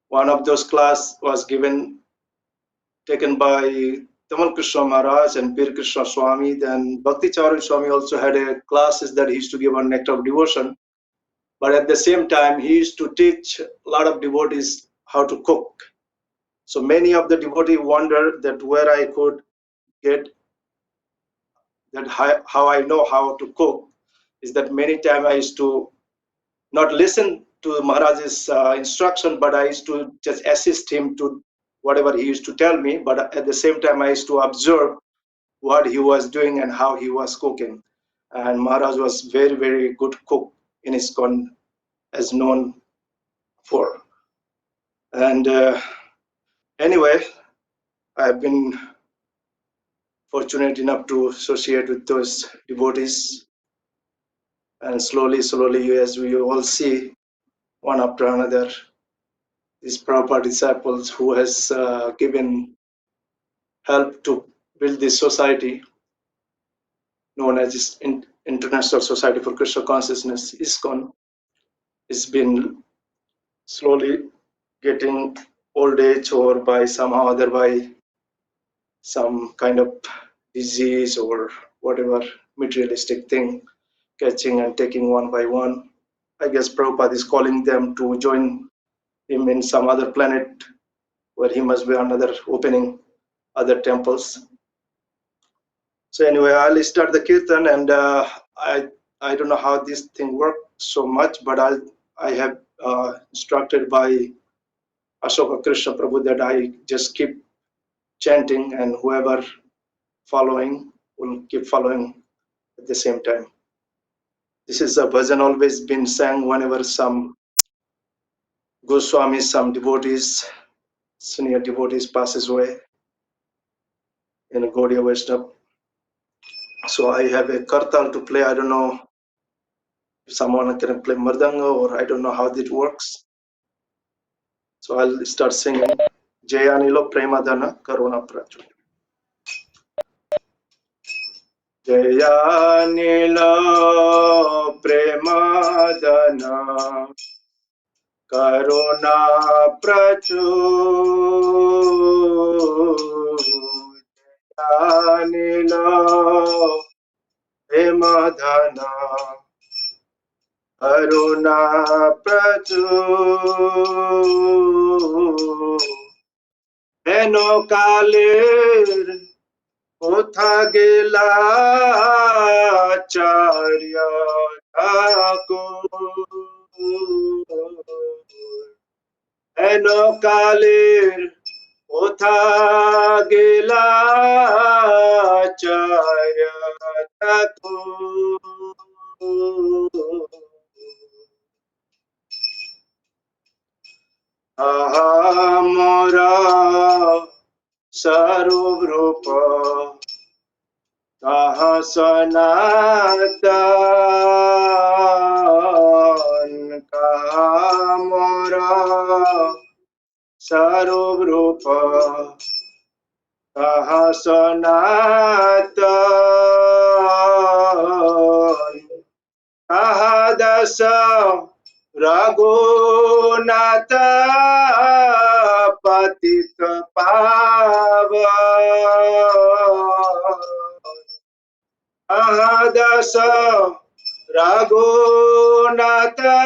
One of those class was taken by Tamal Krishna Maharaj and Bir Krishna Swami. Then Bhakti Charu Swami also had a classes that he used to give on Nectar of Devotion. But at the same time, he used to teach a lot of devotees how to cook. So many of the devotees wondered that where I could get that how I know how to cook is that many times I used to not listen to Maharaj's instruction, but I used to just assist him to whatever he used to tell me. But at the same time, I used to observe what he was doing and how he was cooking. And Maharaj was very, very good cook in ISKCON, as known for. And anyway, I've been fortunate enough to associate with those devotees. And slowly, slowly, as we all see, one after another, these Prabhupada disciples who has given help to build this society known as this International Society for Krishna Consciousness, ISKCON, has been slowly getting old age, or by somehow other by some kind of disease or whatever materialistic thing, catching and taking one by one. I guess Prabhupada is calling them to join him in some other planet where he must be another opening other temples. So anyway, I'll start the kirtan, and I don't know how this thing works so much, but I have instructed by Ashoka Krishna Prabhu that I just keep chanting, and whoever following will keep following at the same time. This is a bhajan always been sang whenever some Goswamis, some devotees, senior devotees passes away in a Gaudiya Vaishnava. So I have a kartal to play. I don't know if someone can play mardanga, or I don't know how it works. So I'll start singing. Jayanilo Premadana Karuna Praju. Jayanilo Premadana Karuna Praju. Jayanilo Premadana Karuna Praju. Eno kalir kotha gela charya thakur. Eno kalir kotha gela charya thakur. Ahamara Sarubrupa Kaha Sanatan Kahamara Sarubrupa Kaha Sanatan Kahadasa Raghunatha Patita Pavan Kahadasa Raghunatha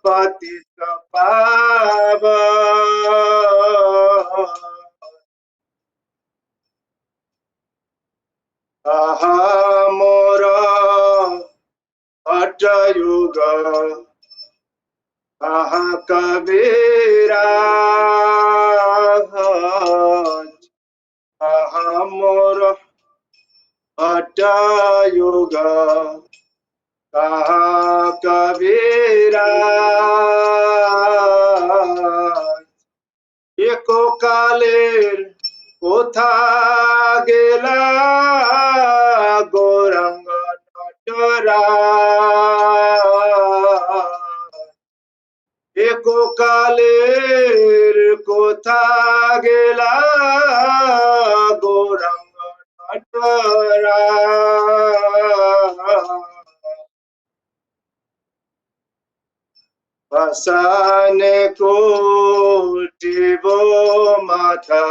Patita Pavan Ahamora Atayuga Aha Kabira Ahamora Atayuga Aha Kabira Eko Kalir Kotha Gela Goranga Natara Eko Kalir Kotha Gela Goranga Natara Pasane Kotivo Mata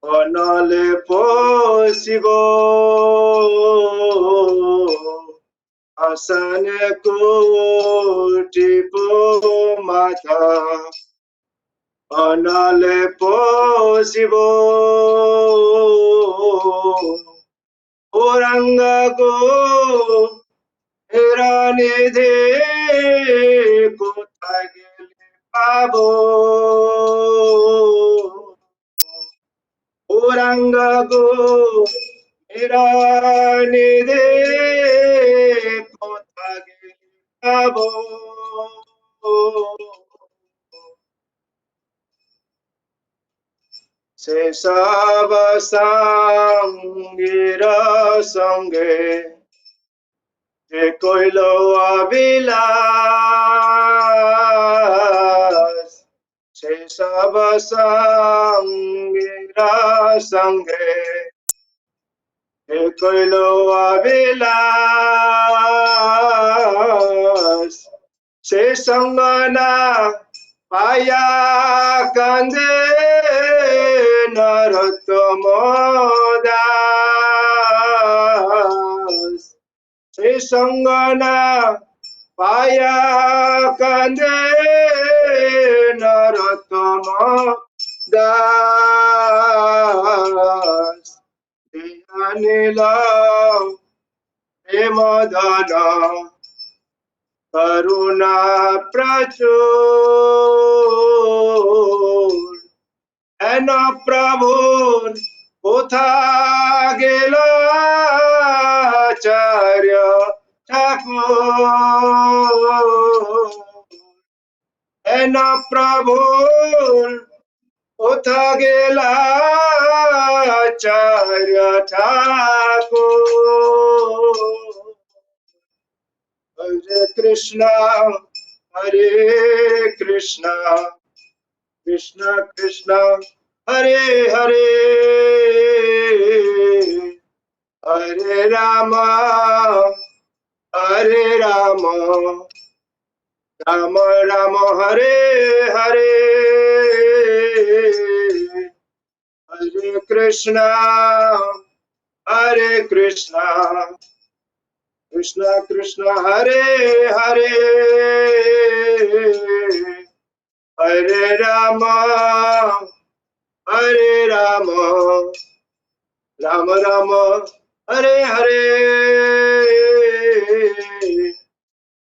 Onale Posivo Asane Kotivo Mata Onale Posivo Oranga Go Hiranidhe Kotha Gele Pabo Oranga Go Hiranidhe Kotha Gele Pabo Se Sava Sangira Sange Je koilo avilas Se Sava Sangira Sange Je koilo avilas Se Sangana Paya Kande Narottomodas Se Sangana Paya Kande Narottomodas Diyanila Emadana Karuna Prachur Ena Prabhur Kotha Gela Charya Thakur Ena Prabhur थागेला आचार्य ठाकुर हरे कृष्णा कृष्णा कृष्णा हरे हरे हरे राम राम राम हरे हरे हरे कृष्णा कृष्णा कृष्णा हरे हरे हरे राम राम राम हरे हरे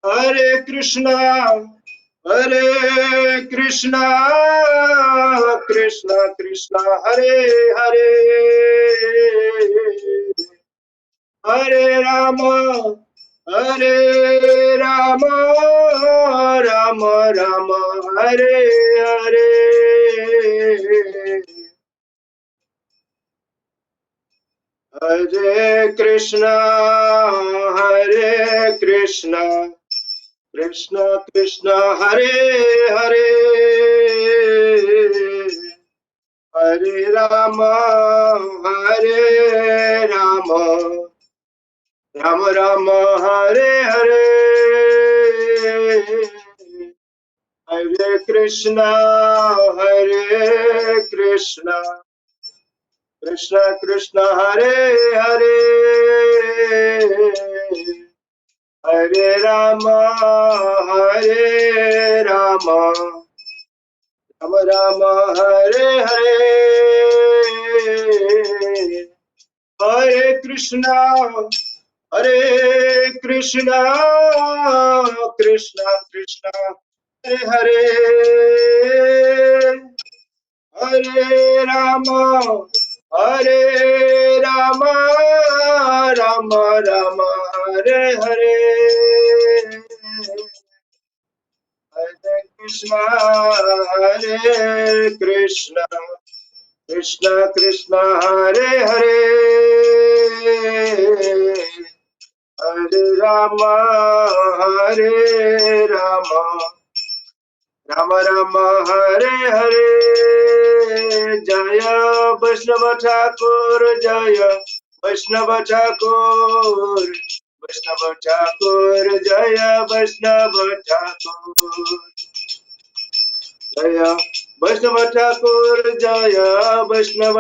हरे कृष्णा कृष्णा कृष्णा हरे हरे हरे राम राम राम हरे हरे हरे कृष्णा कृष्णा कृष्णा हरे हरे हरे राम राम राम हरे हरे हरे कृष्णा कृष्णा कृष्णा हरे हरे हरे राम राम राम हरे हरे हरे कृष्णा कृष्णा कृष्णा हरे हरे राम राम राम हरे हरे हरे कृष्णा कृष्णा कृष्णा हरे हरे हरे राम राम राम हरे हरे जय वैष्णव ठाकुर जय वैष्णव ठाकुर जय वैष्णव ठाकुर जय वैष्णव ठाकुर जय वैष्णव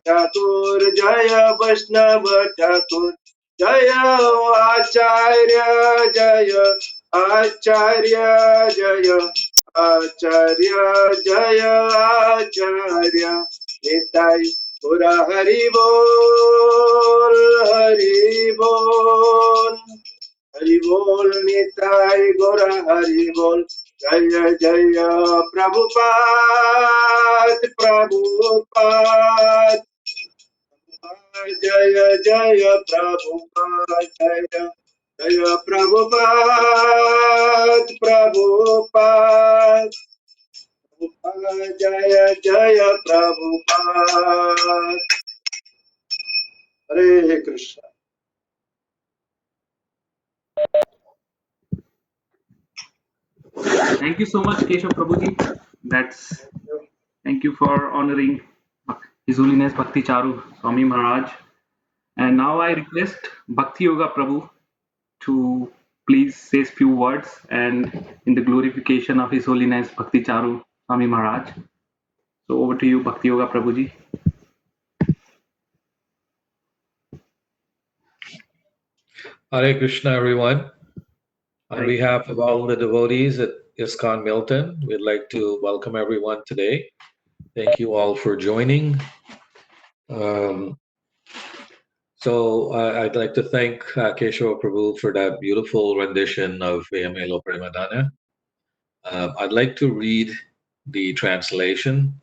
ठाकुर जय वैष्णव ठाकुर जय आचार्य जय आचार्य जय आचार्य निताई पुरा हरि बोल हरि बोल निताई गोरा हरि बोल जय जय प्रभुपाद जय जय प्रभुपाद जय प्रभुपाद जय जय प्रभुपाद हरे Krishna Thank you so much, Keshav Prabhuji. Thank you for honoring His Holiness Bhakti Charu Swami Maharaj. And now I request Bhakti Yoga Prabhu to please say a few words and in the glorification of His Holiness Bhakti Charu Swami Maharaj. So over to you, Bhakti Yoga Prabhuji. Hare Krishna, everyone. On behalf of all the devotees at ISKCON Milton, we'd like to welcome everyone today. Thank you all for joining. I'd like to thank Keshava Prabhu for that beautiful rendition of Vayamelo Premadana. I'd like to read the translation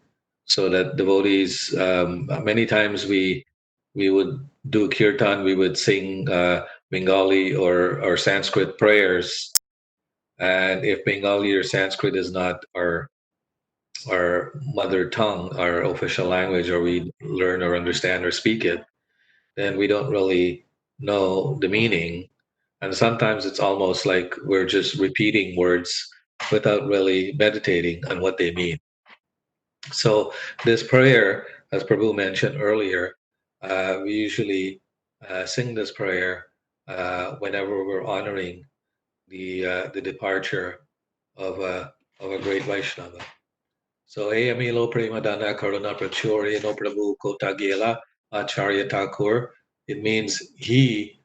so that devotees, many times we would do kirtan, we would sing Bengali or Sanskrit prayers. And if Bengali or Sanskrit is not our our mother tongue, our official language, or we learn or understand or speak it, then we don't really know the meaning. And sometimes it's almost like we're just repeating words without really meditating on what they mean. So this prayer, as Prabhu mentioned earlier, we usually sing this prayer whenever we're honoring the departure of a great Vaishnava. So Ayamilo Premadana Karuna Prachuri no Prabhu Kotagela Acharya Thakur. It means he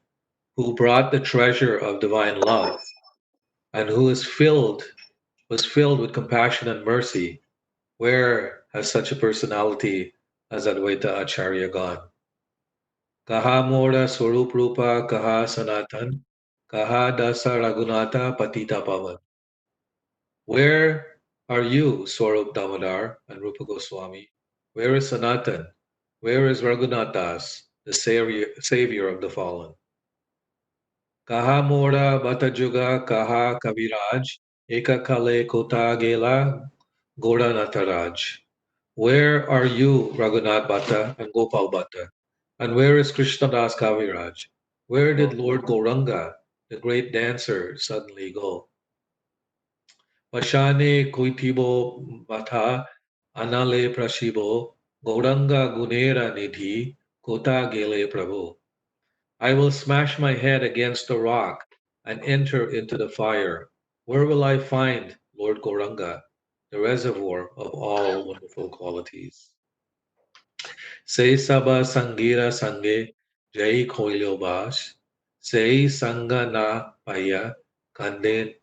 who brought the treasure of divine love and who was filled with compassion and mercy. Where has such a personality as Advaita Acharya gone? Kaha Mora Swarup Rupa Kaha Sanatan Kaha Dasa Raghunatha Patita Pavan. Where are you, Swarup Damodar and Rupa Goswami? Where is Sanatan? Where is Raghunathas, the savior of the fallen? Kaha Mora Batajuga Kaha Kaviraj Eka Kale Kota Gela Goda Nataraj. Where are you, Raghunath Bhatta and Gopal Bhatta? And where is Krishnadas Kaviraj? Where did Lord Gauranga, the great dancer, suddenly go? Pashane Kuitibo Bhatha Anale Prashibo Gauranga Gunera Nidhi Kota Gele Prabhu. I will smash my head against the rock and enter into the fire. Where will I find Lord Gauranga, the reservoir of all wonderful qualities? Say Saba Sangira Sange Jai Koilyo Bas Say Sanga Na Paya Kande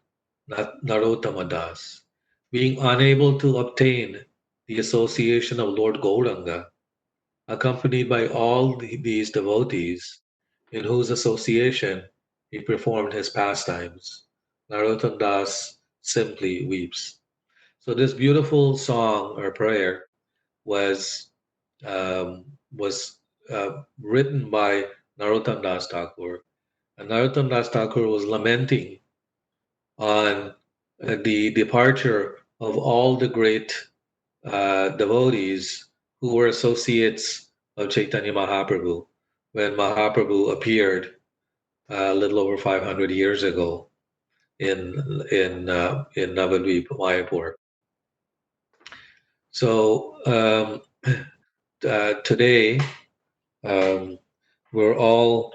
Narotamadas. Being unable to obtain the association of Lord Gauranga, accompanied by all these devotees, in whose association he performed his pastimes, Narottam Das simply weeps. So this beautiful song or prayer was written by Narottam Das Thakur, and Narottam Das Thakur was lamenting on the departure of all the great devotees who were associates of Chaitanya Mahaprabhu when Mahaprabhu appeared a little over 500 years ago in Navadvip, Mayapur. So today we're all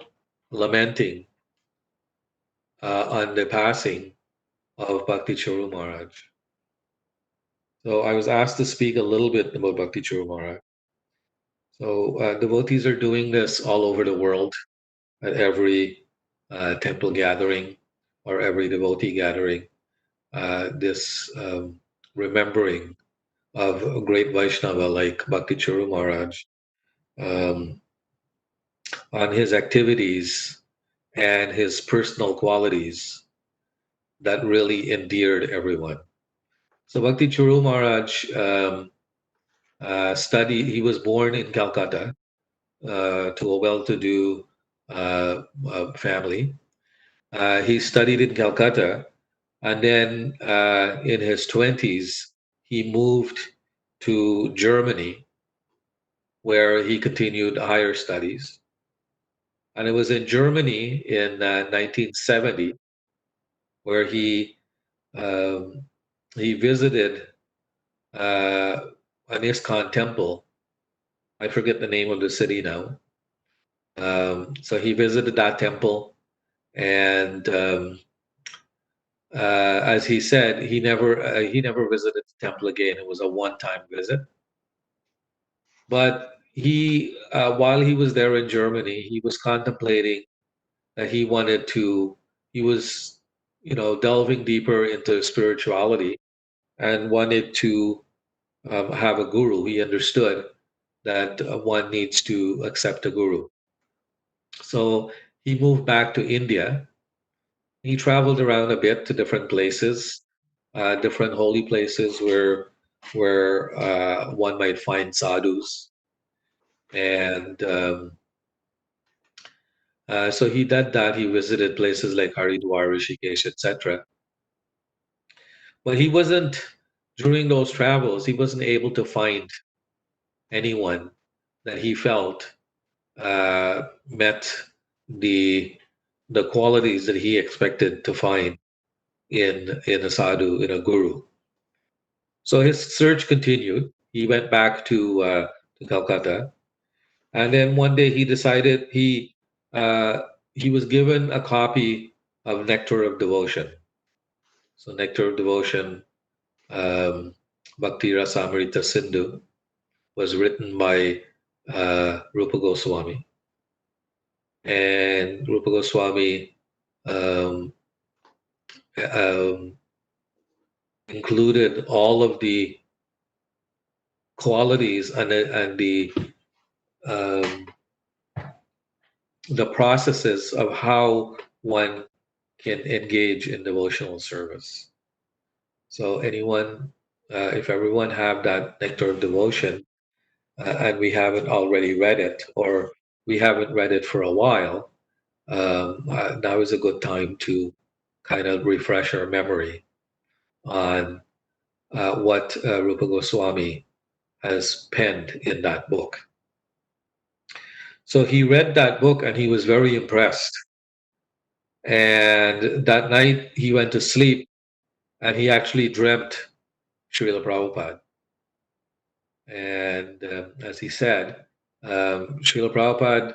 lamenting on the passing of Bhakti Charu Maharaj. So I was asked to speak a little bit about Bhakti Charu Maharaj. So devotees are doing this all over the world at every temple gathering or every devotee gathering. This remembering of a great Vaishnava like Bhakti Charu Maharaj um, on his activities and his personal qualities that really endeared everyone. So Bhakti Charu Maharaj studied, he was born in Calcutta to a well-to-do family. He studied in Calcutta, and then in his 20s, he moved to Germany, where he continued higher studies. And it was in Germany in 1970 where he visited an ISKCON temple. I forget the name of the city now. So he visited that temple, and as he said, he never visited the temple again. It was a one-time visit. But he, while he was there in Germany, he was contemplating that he wanted to. He was, delving deeper into spirituality and wanted to have a guru. He understood that one needs to accept a guru. So he moved back to India. He traveled around a bit to different places, different holy places where one might find sadhus, and so he did that. He visited places like Haridwar, Rishikesh, etc. But he wasn't during those travels, he wasn't able to find anyone that he felt met the qualities that he expected to find in a sadhu, in a guru. So his search continued. He went back to Calcutta, and then one day he decided he was given a copy of Nectar of Devotion. So Nectar of Devotion, Bhakti Rasamrita Sindhu, was written by Rupa Goswami, and Rupa Goswami um, um, included all of the qualities um, the processes of how one can engage in devotional service. So anyone, if everyone have that Nectar of Devotion, and we haven't already read it, or we haven't read it for a while, now is a good time to kind of refresh our memory on what Rupa Goswami has penned in that book. So he read that book and he was very impressed. And that night he went to sleep and he actually dreamt Srila Prabhupada. And as he said, Srila Prabhupada,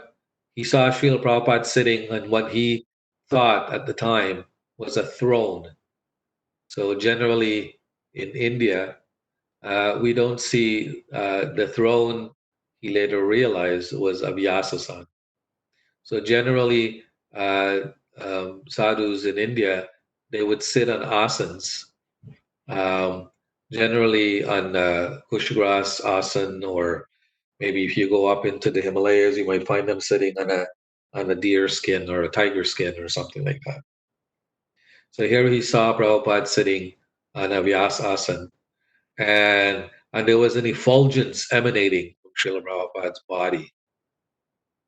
he saw Srila Prabhupada sitting on what he thought at the time was a throne. So generally in India, we don't see the throne, he later realized, was a Vyasasana. So generally, sadhus in India, they would sit on asanas, generally on kushagras asan, or maybe if you go up into the Himalayas, you might find them sitting on a deer skin or a tiger skin or something like that. So here he saw Prabhupada sitting on a Vyasasana, and there was an effulgence emanating from Srila Prabhupada's body,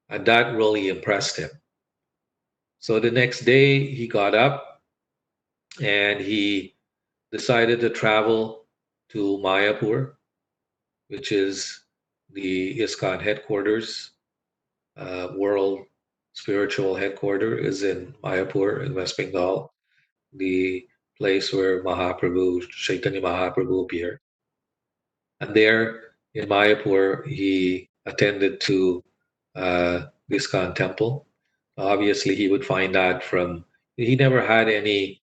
and that really impressed him. So the next day he got up and he decided to travel to Mayapur, which is the ISKCON headquarters. World spiritual headquarters is in Mayapur in West Bengal, the place where Mahaprabhu, Chaitanya Mahaprabhu appeared. And there in Mayapur, he attended to ISKCON temple. Obviously, he would find that he never had any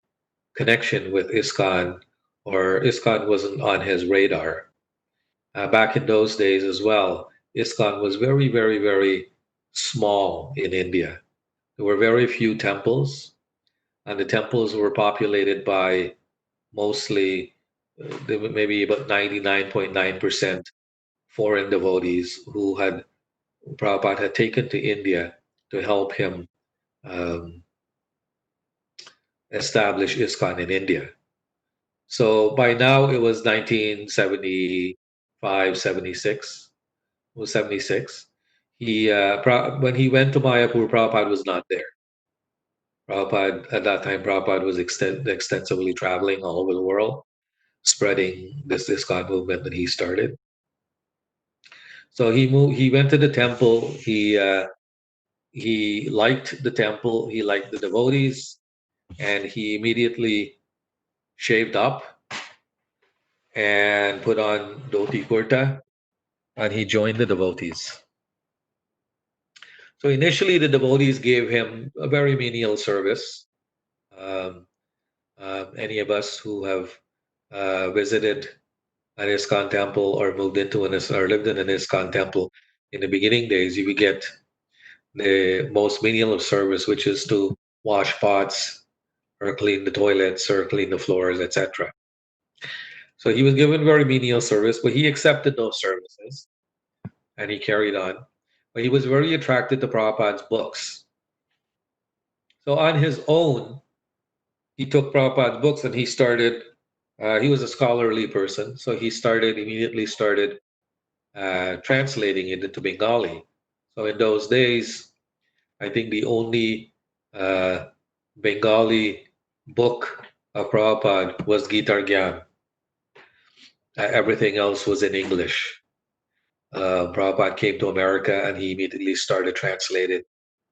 connection with ISKCON, or ISKCON wasn't on his radar. Back in those days as well, ISKCON was very, very, very small in India. There were very few temples, and the temples were populated by mostly, maybe about 99.9% foreign devotees who Prabhupada had taken to India to help him establish ISKCON in India. So by now it was 1975, 76. It was 76. When he went to Mayapur, Prabhupada was not there. At that time, Prabhupada was extensively traveling all over the world, spreading this ISKCON movement that he started. So he went to the temple. He liked the temple. He liked the devotees, and he immediately shaved up and put on dhoti kurta, and he joined the devotees. So initially, the devotees gave him a very menial service. Any of us who have visited an ISKCON temple or moved into or lived in an ISKCON temple in the beginning days, you would get the most menial of service, which is to wash pots or clean the toilets or clean the floors, etc. So he was given very menial service, but he accepted those services and he carried on. But he was very attracted to Prabhupada's books. So on his own, he took Prabhupada's books and he started, he was a scholarly person, so he immediately started translating it into Bengali. So in those days, I think the only Bengali book of Prabhupada was Gitar Gyan. Everything else was in English. Prabhupada came to America and he immediately started translating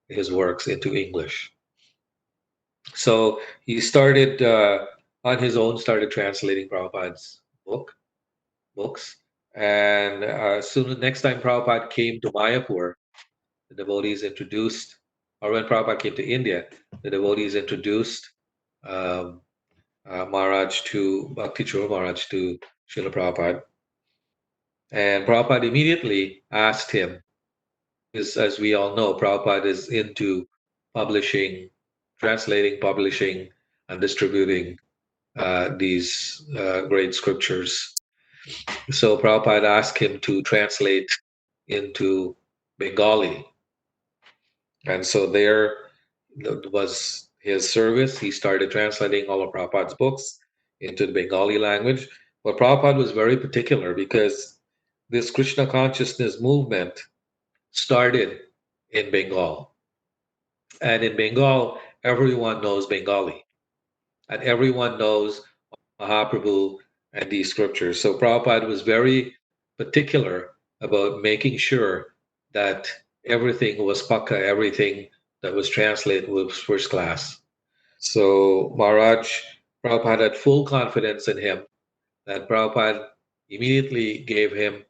his works into English. So he started on his own, started translating Prabhupada's books. And soon, next time Prabhupada came to Mayapur, the devotees introduced, or when Prabhupada came to India, the devotees introduced um, Maharaj to Bhakti Churu Maharaj to Srila Prabhupada. And Prabhupada immediately asked him, because as we all know, Prabhupada is into publishing, translating, publishing, and distributing these great scriptures. So Prabhupada asked him to translate into Bengali. And so there was his service. He started translating all of Prabhupada's books into the Bengali language. But Prabhupada was very particular because this Krishna consciousness movement started in Bengal. And in Bengal, everyone knows Bengali. And everyone knows Mahaprabhu and these scriptures. So Prabhupada was very particular about making sure that everything was pakka, everything that was translated was first class. So Prabhupada had full confidence in him that Prabhupada immediately gave him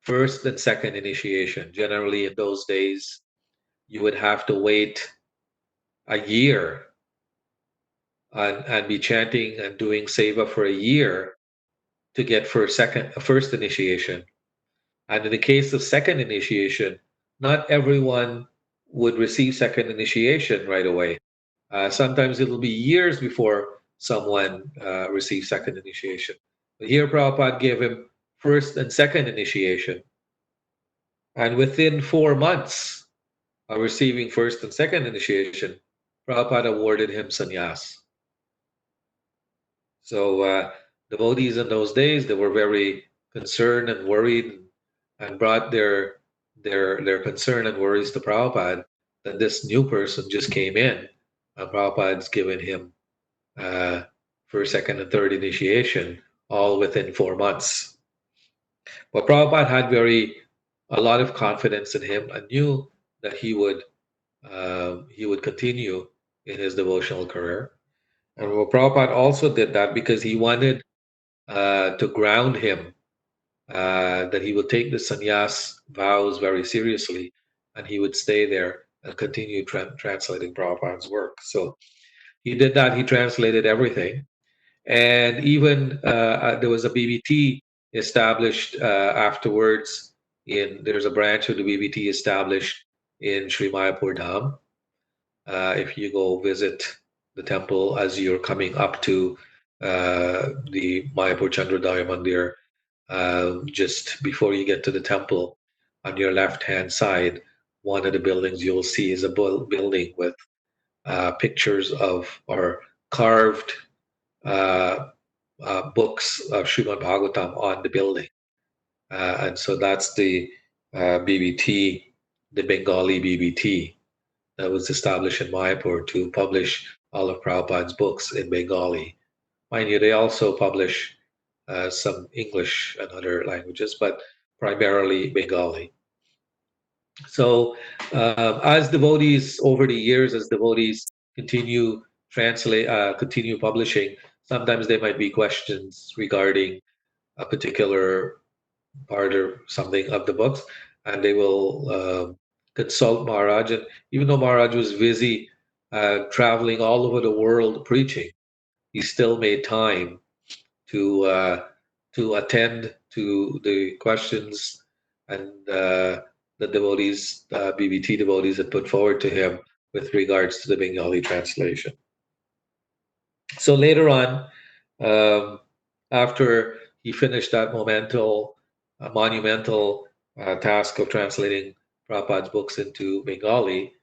first and second initiation. Generally, in those days, you would have to wait a year and be chanting and doing seva for a year to get first initiation. And in the case of second initiation, not everyone would receive second initiation right away. Sometimes it'll be years before someone receives second initiation. But here Prabhupada gave him first and second initiation. And within 4 months of receiving first and second initiation, Prabhupada awarded him sannyas. So devotees in those days, they were very concerned and worried and brought their concern and worries to Prabhupada that this new person just came in and Prabhupada's given him first, second, and third initiation all within 4 months. But Prabhupada had a lot of confidence in him and knew that he would continue in his devotional career. And Prabhupada also did that because he wanted to ground him, that he would take the sannyas vows very seriously and he would stay there and continue translating Prabhupada's work. So he did that. He translated everything. And even there was a BBT established afterwards. There's a branch of the BBT established in Sri Mayapur Dham. If you go visit the temple as you're coming up to the Mayapur Chandrodaya Mandir, just before you get to the temple, on your left-hand side, one of the buildings you'll see is a building with pictures of or carved books of Srimad Bhagavatam on the building. And so that's the BBT, the Bengali BBT that was established in Mayapur to publish all of Prabhupada's books in Bengali. Mind you, they also publish some English and other languages, but primarily Bengali. So as devotees over the years, as devotees continue continue publishing, sometimes there might be questions regarding a particular part or something of the books, and they will consult Maharaj. And even though Maharaj was busy traveling all over the world preaching, he still made time to attend to the questions and the devotees, BBT devotees, had put forward to him with regards to the Bengali translation. So later on, after he finished that monumental task of translating Prabhupada's books into Bengali,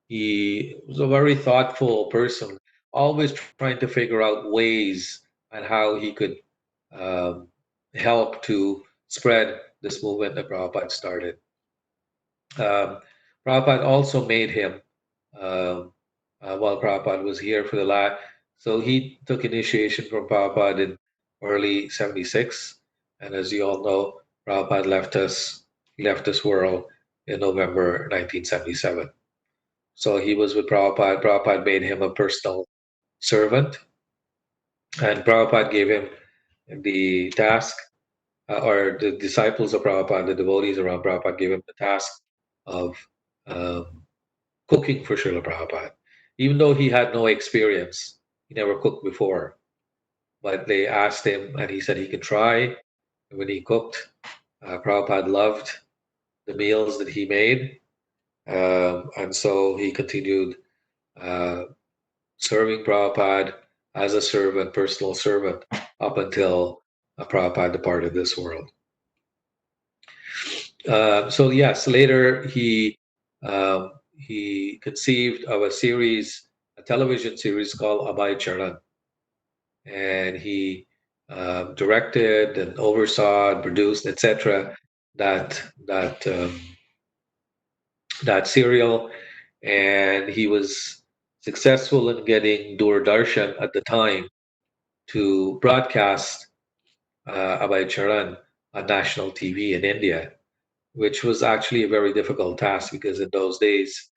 he was a very thoughtful person, always trying to figure out ways on how he could help to spread this movement that Prabhupada started. Prabhupada also made him, while Prabhupada was here for the last, so he took initiation from Prabhupada in early 76, And as you all know, Prabhupada left this world in November 1977. So he was with Prabhupada. Prabhupada made him a personal servant, and Prabhupada gave him the task, or the disciples of Prabhupada, the devotees around Prabhupada, gave him the task of um, cooking for Srila Prabhupada. Even though he had no experience, he never cooked before. But they asked him, and he said he could try. And when he cooked, Prabhupada loved the meals that he made. And so he continued uh, serving Prabhupada as a servant, personal servant, up until Prabhupada departed this world. So yes, later he conceived of a television series called Abhay Charan, and he directed and oversaw and produced, etc. That serial, and he was successful in getting Doordarshan at the time to broadcast Abhay Charan on national TV in India, which was actually a very difficult task because in those days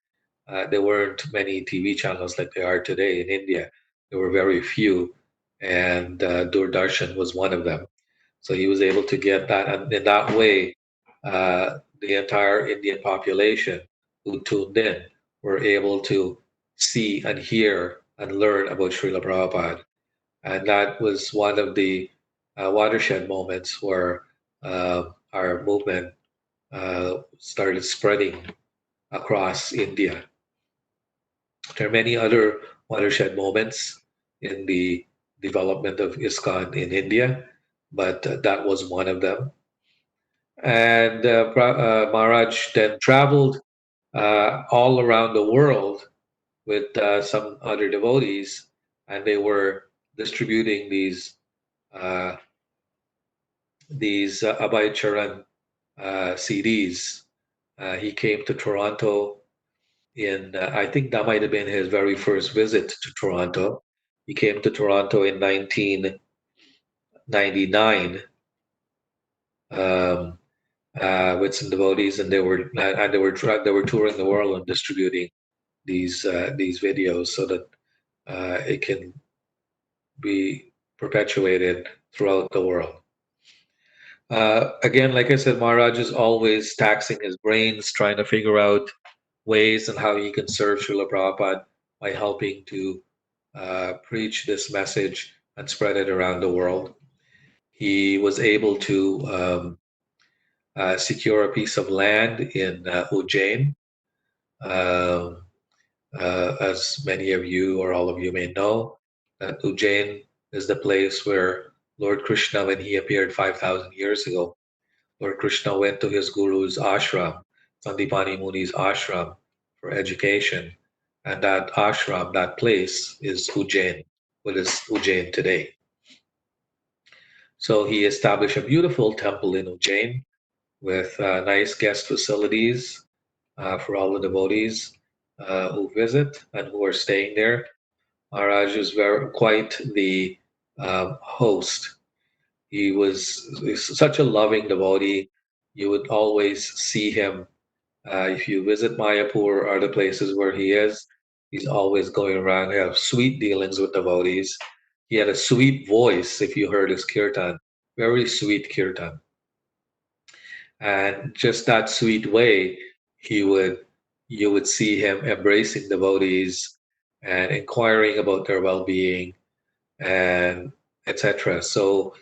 there weren't many TV channels like there are today in India. There were very few, and Doordarshan was one of them. So he was able to get that, and in that way, the entire Indian population who tuned in were able to see and hear and learn about Srila Prabhupada. And that was one of the watershed moments where our movement started spreading across India. There are many other watershed moments in the development of ISKCON in India, but that was one of them. And Maharaj then traveled all around the world with some other devotees, and they were distributing uh, these Abhay Charan CDs. He came to Toronto I think that might have been his very first visit to Toronto. He came to Toronto in 1999 um, with some devotees, and they were touring the world and distributing these videos so that it can be perpetuated throughout the world. Again, like I said, Maharaj is always taxing his brains, trying to figure out ways and how he can serve Srila Prabhupada by helping to preach this message and spread it around the world. He was able to secure a piece of land in Ujjain. As many of you or all of you may know, that Ujjain is the place where Lord Krishna, when he appeared 5,000 years ago, Lord Krishna went to his guru's ashram, Sandipani Muni's ashram, for education. And that ashram, that place, is Ujjain, what is Ujjain today. So he established a beautiful temple in Ujjain with nice guest facilities for all the devotees who visit and who are staying there. Maharaj is quite the host. He's such a loving devotee. You would always see him if you visit Mayapur or other places where he is. He's always going around. He has sweet dealings with devotees. He had a sweet voice. If you heard his kirtan, very sweet kirtan, and just that sweet way, he would you would see him embracing devotees and inquiring about their well-being and etc. So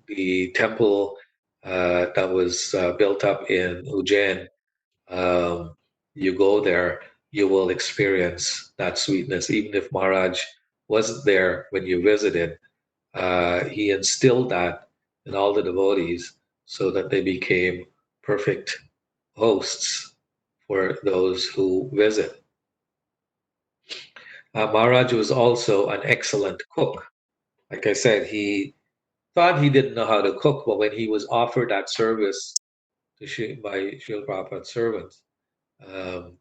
the temple that was built up in Ujjain, you go there, you will experience that sweetness. Even if Maharaj wasn't there when you visited, he instilled that in all the devotees so that they became perfect hosts for those who visit. Maharaj was also an excellent cook. Like I said, he thought he didn't know how to cook, but when he was offered that service by Srila Prabhupada's servants, um,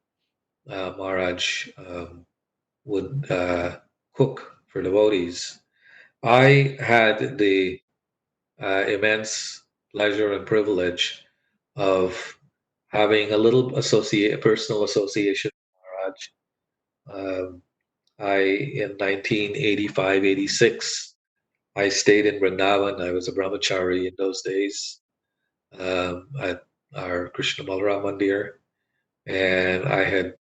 Maharaj would cook for devotees. I had the immense pleasure and privilege of having a little personal association with Maharaj. In 1985-86, I stayed in Vrindavan. I was a brahmachari in those days at our Krishna Balaram Mandir, and I had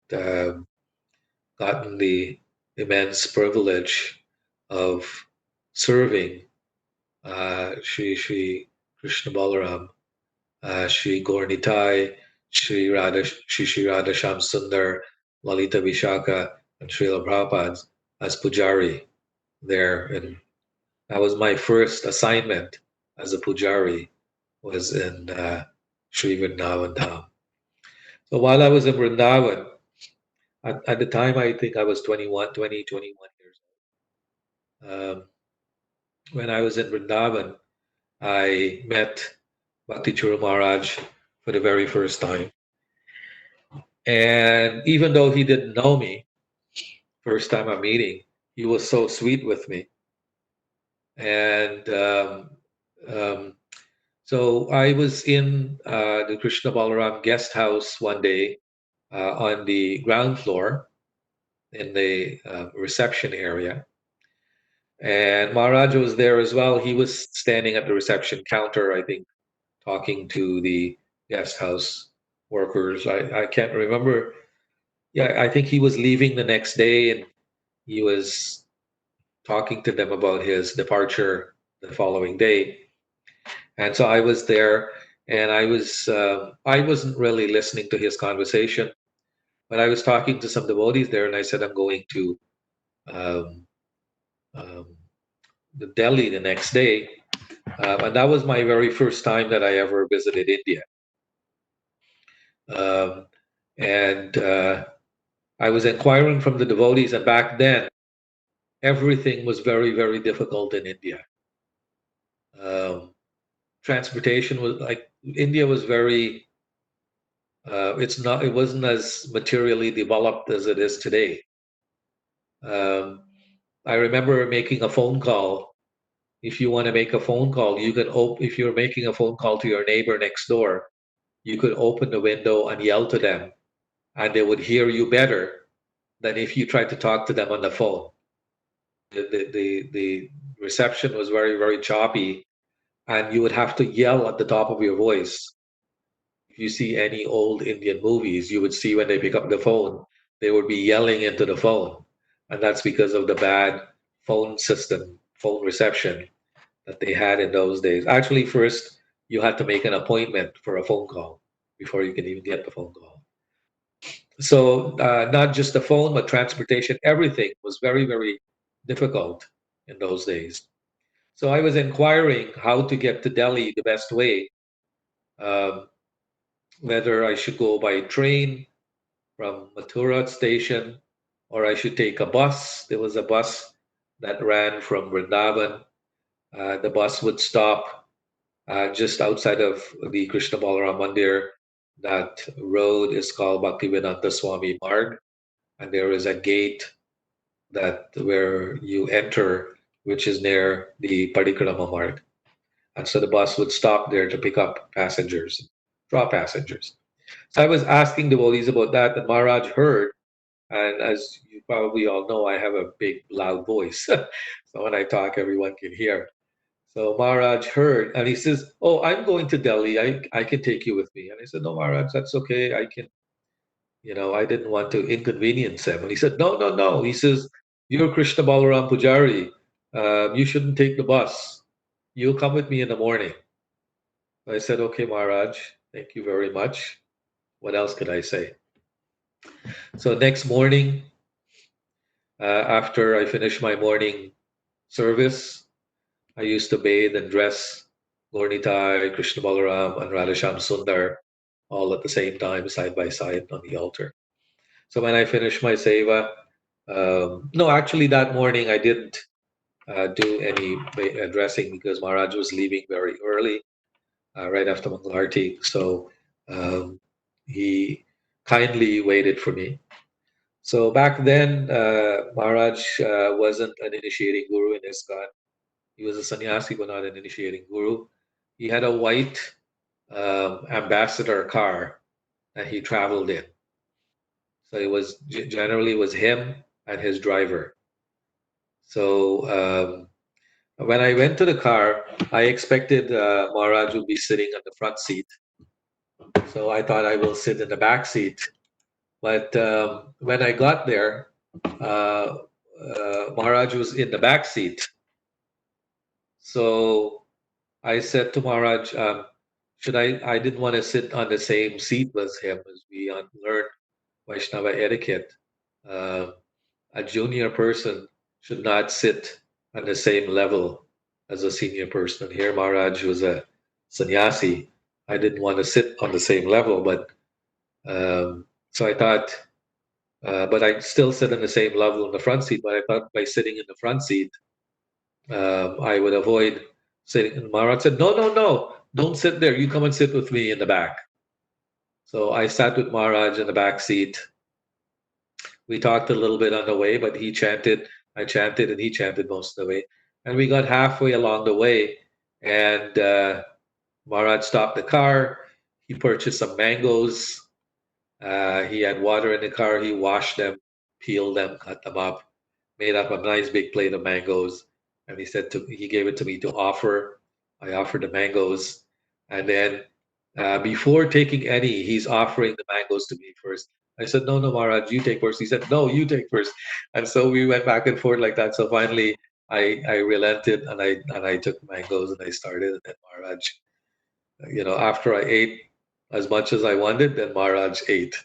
gotten the immense privilege of serving Shri Krishna Balaram, Shri Gaurnitai, Shri Radha Sham Sundar, Lalita Vishaka, and Srila Prabhupada as pujari there. And that was my first assignment as a pujari, was in Sri Vrindavan Dham. So while I was in Vrindavan, at the time I think I was 21 years old. When I was in Vrindavan, I met Bhakti Churu Maharaj for the very first time. And even though he didn't know me, first time I'm meeting, he was so sweet with me. And so I was in the Krishna Balaram guest house one day on the ground floor in the reception area. And Maharaj was there as well. He was standing at the reception counter, I think, talking to the guest house workers. I can't remember. Yeah, I think he was leaving the next day and he was talking to them about his departure the following day. And so I was there, and I wasn't really listening to his conversation, but I was talking to some devotees there, and I said I'm going to um, um, Delhi the next day, and that was my very first time that I ever visited India. And I was inquiring from the devotees, and back then everything was very, very difficult in India. Transportation was like India was very. It wasn't as materially developed as it is today. I remember making a phone call. If you want to make a phone call, you can if you're making a phone call to your neighbor next door, you could open the window and yell to them, and they would hear you better than if you tried to talk to them on the phone. The reception was very, very choppy, and you would have to yell at the top of your voice. If you see any old Indian movies, you would see when they pick up the phone, they would be yelling into the phone. And that's because of the bad phone system, phone reception that they had in those days. Actually, first, you had to make an appointment for a phone call before you can even get the phone call. So, not just the phone, but transportation, everything was very, very difficult in those days. So, I was inquiring how to get to Delhi the best way. Whether I should go by train from Mathura station or I should take a bus. There was a bus that ran from Vrindavan. The bus would stop just outside of the Krishna Balaram Mandir. That road is called Bhaktivedanta Swami Marg, and there is a gate where you enter, which is near the Parikrama Marg. And so the bus would stop there to pick up passengers, drop passengers. So I was asking devotees about that, and Maharaj heard. And as you probably all know, I have a big, loud voice. So when I talk, everyone can hear. So Maharaj heard, and he says, "Oh, I'm going to Delhi. I can take you with me." And I said, "No, Maharaj, that's okay. I can." I didn't want to inconvenience him. And he said, "No, no, no." He says, "You're Krishna Balaram Pujari. You shouldn't take the bus. You'll come with me in the morning." I said, "Okay, Maharaj. Thank you very much. What else could I say?" So next morning, after I finished my morning service, I used to bathe and dress Gaurnitai, Krishna Balaram, and Radhasham Sundar all at the same time, side by side on the altar. So when I finished my seva, no, actually that morning I didn't do any dressing because Maharaj was leaving very early, right after Mangalarti. So he kindly waited for me. So back then, Maharaj wasn't an initiating guru in ISKCON. He was a sannyasi, but not an initiating guru. He had a white ambassador car that he traveled in. So it was generally it was him and his driver. So when I went to the car, I expected Maharaj would be sitting on the front seat. So I thought I will sit in the back seat. But when I got there, Maharaj was in the back seat. So I said to Maharaj, I didn't want to sit on the same seat as him as we learned Vaishnava etiquette. A junior person should not sit on the same level as a senior person. Here, Maharaj was a sannyasi. I didn't want to sit on the same level, but so I thought, but I still sit on the same level in the front seat. But I thought by sitting in the front seat, I would avoid sitting. And Maharaj said, "No, no, no, don't sit there. You come and sit with me in the back." So I sat with Maharaj in the back seat. We talked a little bit on the way, but he chanted, I chanted, and he chanted most of the way. And we got halfway along the way, and Maharaj stopped the car. He purchased some mangoes. He had water in the car. He washed them, peeled them, cut them up, made up a nice big plate of mangoes. And he gave it to me to offer. I offered the mangoes. And then before taking any, he's offering the mangoes to me first. I said, no, no, Maharaj, you take first. He said, no, you take first. And so we went back and forth like that. So finally, I relented and I took mangoes and I started. And then Maharaj, after I ate as much as I wanted, then Maharaj ate.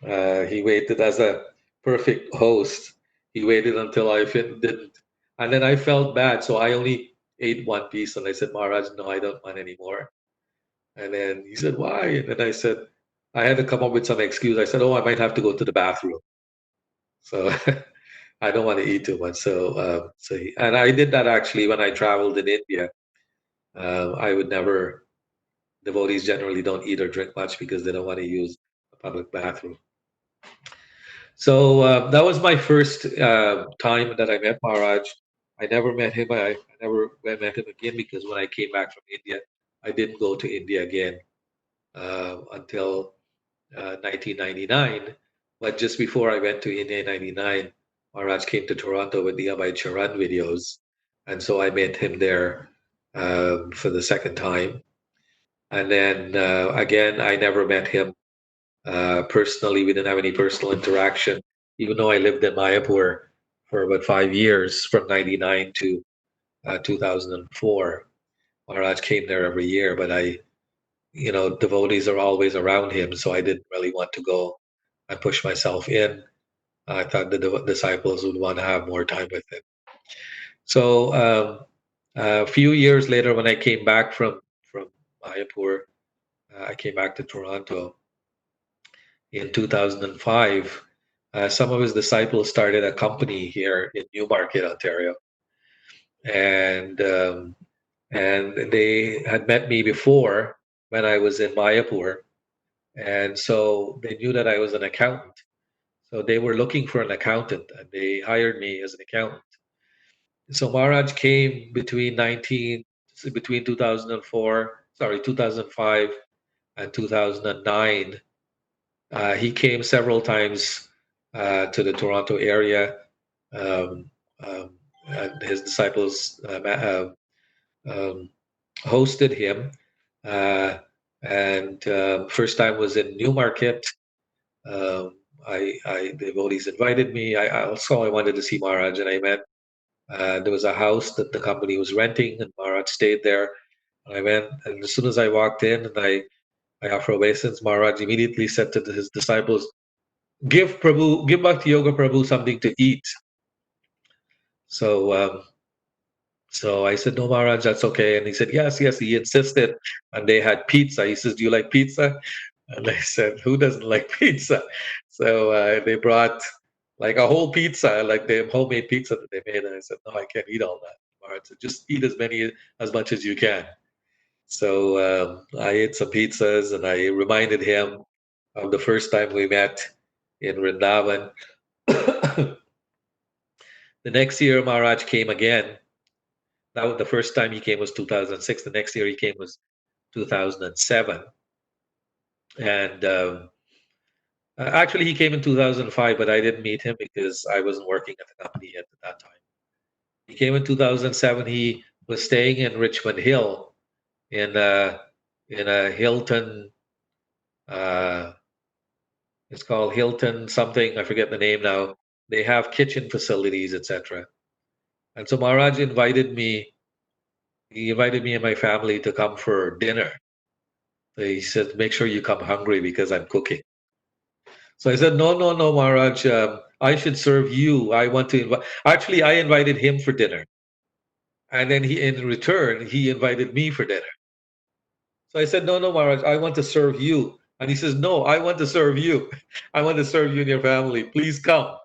He waited as a perfect host. He waited until I didn't. And then I felt bad. So I only ate one piece and I said, Maharaj, no, I don't want any more. And then he said, why? And then I said, I had to come up with some excuse. I said, oh, I might have to go to the bathroom. So I don't want to eat too much. And I did that actually when I traveled in India. I would never, devotees generally don't eat or drink much because they don't want to use a public bathroom. So that was my first time that I met Maharaj. I never met him. I never met him again because when I came back from India, I didn't go to India again until 1999. But just before I went to India in 99, Maharaj came to Toronto with the Abhay Charan videos. And so I met him there for the second time. And then again, I never met him personally. We didn't have any personal interaction, even though I lived in Mayapur for about 5 years from 99 to 2004. Maharaj came there every year, but devotees are always around him, so I didn't really want to go and push myself in. I thought the disciples would want to have more time with him. So a few years later, when I came back from Mayapur, I came back to Toronto in 2005. Some of his disciples started a company here in Newmarket, Ontario, and they had met me before when I was in Mayapur. And so they knew that I was an accountant. So they were looking for an accountant and they hired me as an accountant. So Maharaj came between 2005 and 2009. He came several times to the Toronto area. And his disciples hosted him. And first time was in Newmarket. The devotees invited me. I wanted to see Maharaj, and I met. There was a house that the company was renting, and Maharaj stayed there. And I went, and as soon as I walked in, and I offered obeisance, Maharaj immediately said to his disciples, "Give Bhakti Yoga Prabhu something to eat." So I said, "No, Maharaj, that's okay." And he said, "Yes, yes." He insisted, and they had pizza. He says, "Do you like pizza?" And I said, "Who doesn't like pizza?" So they brought like a whole pizza, like the homemade pizza that they made. And I said, "No, I can't eat all that." Maharaj said, "Just eat as much as you can." So I ate some pizzas, and I reminded him of the first time we met in Vrindavan. The next year, Maharaj came again. That was the first time he came was 2006. The next year he came was 2007. And actually, he came in 2005, but I didn't meet him because I wasn't working at the company at that time. He came in 2007. He was staying in Richmond Hill in a Hilton. It's called Hilton something. I forget the name now. They have kitchen facilities, etc. And so Maharaj invited me. He invited me and my family to come for dinner. So he said, "Make sure you come hungry because I'm cooking." So I said, "No, no, no, Maharaj. I should serve you. I want to invite." Actually, I invited him for dinner, and then in return, he invited me for dinner. So I said, "No, no, Maharaj. I want to serve you." And he says, "No, I want to serve you. I want to serve you and your family. Please come."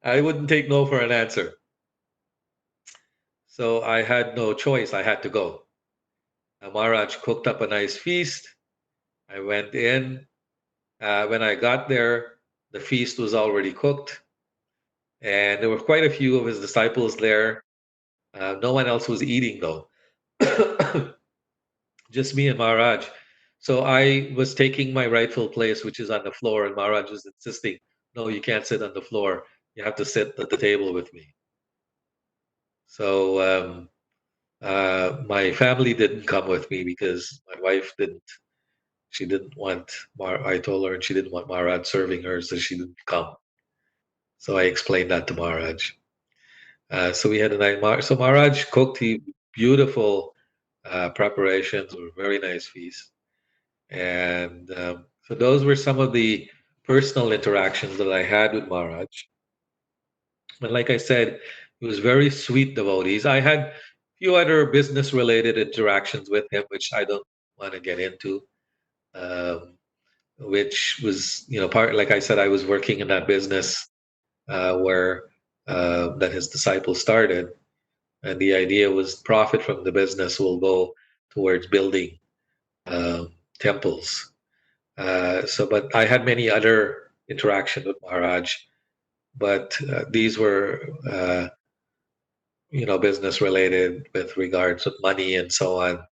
I wouldn't take no for an answer. So I had no choice. I had to go. Maharaj cooked up a nice feast. I went in. When I got there, the feast was already cooked, and there were quite a few of his disciples there. No one else was eating though, just me and Maharaj. So I was taking my rightful place, which is on the floor, and Maharaj was insisting, "No, you can't sit on the floor. You have to sit at the table with me." So my family didn't come with me because my wife didn't. She didn't want. I told her, and she didn't want Maharaj serving her, so she didn't come. So I explained that to Maharaj. So we had a night. So Maharaj cooked beautiful preparations, were very nice feast, and so those were some of the personal interactions that I had with Maharaj. And like I said, he was very sweet devotees. I had a few other business-related interactions with him, which I don't want to get into. Which was, part, like I said, I was working in that business where that his disciples started, and the idea was profit from the business will go towards building temples. But I had many other interactions with Maharaj, but these were business related with regards to money and so on.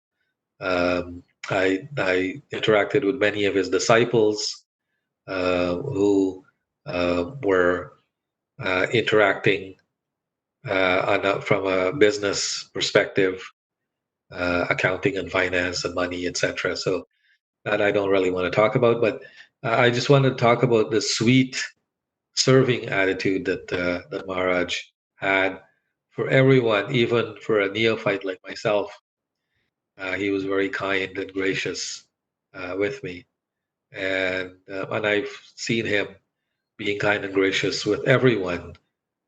I interacted with many of his disciples who were interacting from a business perspective, accounting and finance and money, etc. So that I don't really want to talk about, but I just want to talk about the sweet serving attitude that Maharaj had for everyone, even for a neophyte like myself. He was very kind and gracious with me, and I've seen him being kind and gracious with everyone,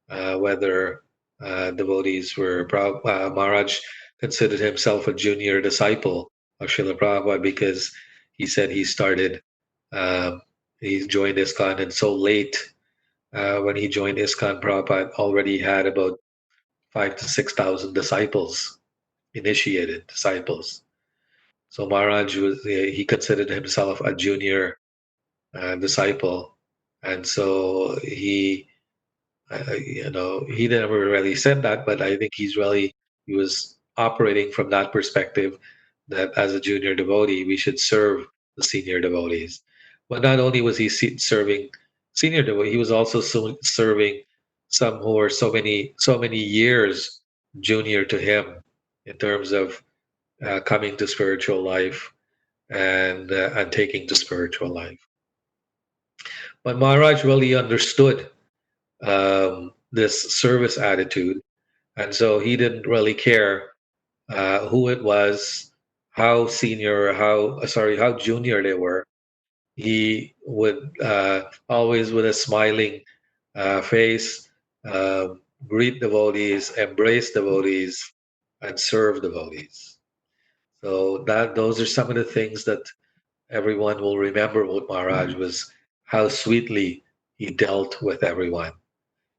whether devotees were. Maharaj considered himself a junior disciple of Srila Prabhupada because he said he started. He joined ISKCON, and so late when he joined ISKCON, Prabhupada already had about 5,000 to 6,000 disciples, initiated disciples. So Maharaj he considered himself a junior disciple, and so he he never really said that, but I think he was operating from that perspective that as a junior devotee we should serve the senior devotees. But not only was he serving senior devotees, he was also serving some who were so many years junior to him in terms of coming to spiritual life and taking to spiritual life. But Maharaj really understood this service attitude, and so he didn't really care who it was, how senior, how junior they were. He would always, with a smiling face, greet devotees, embrace devotees, and serve devotees. So those are some of the things that everyone will remember with Maharaj, was how sweetly he dealt with everyone,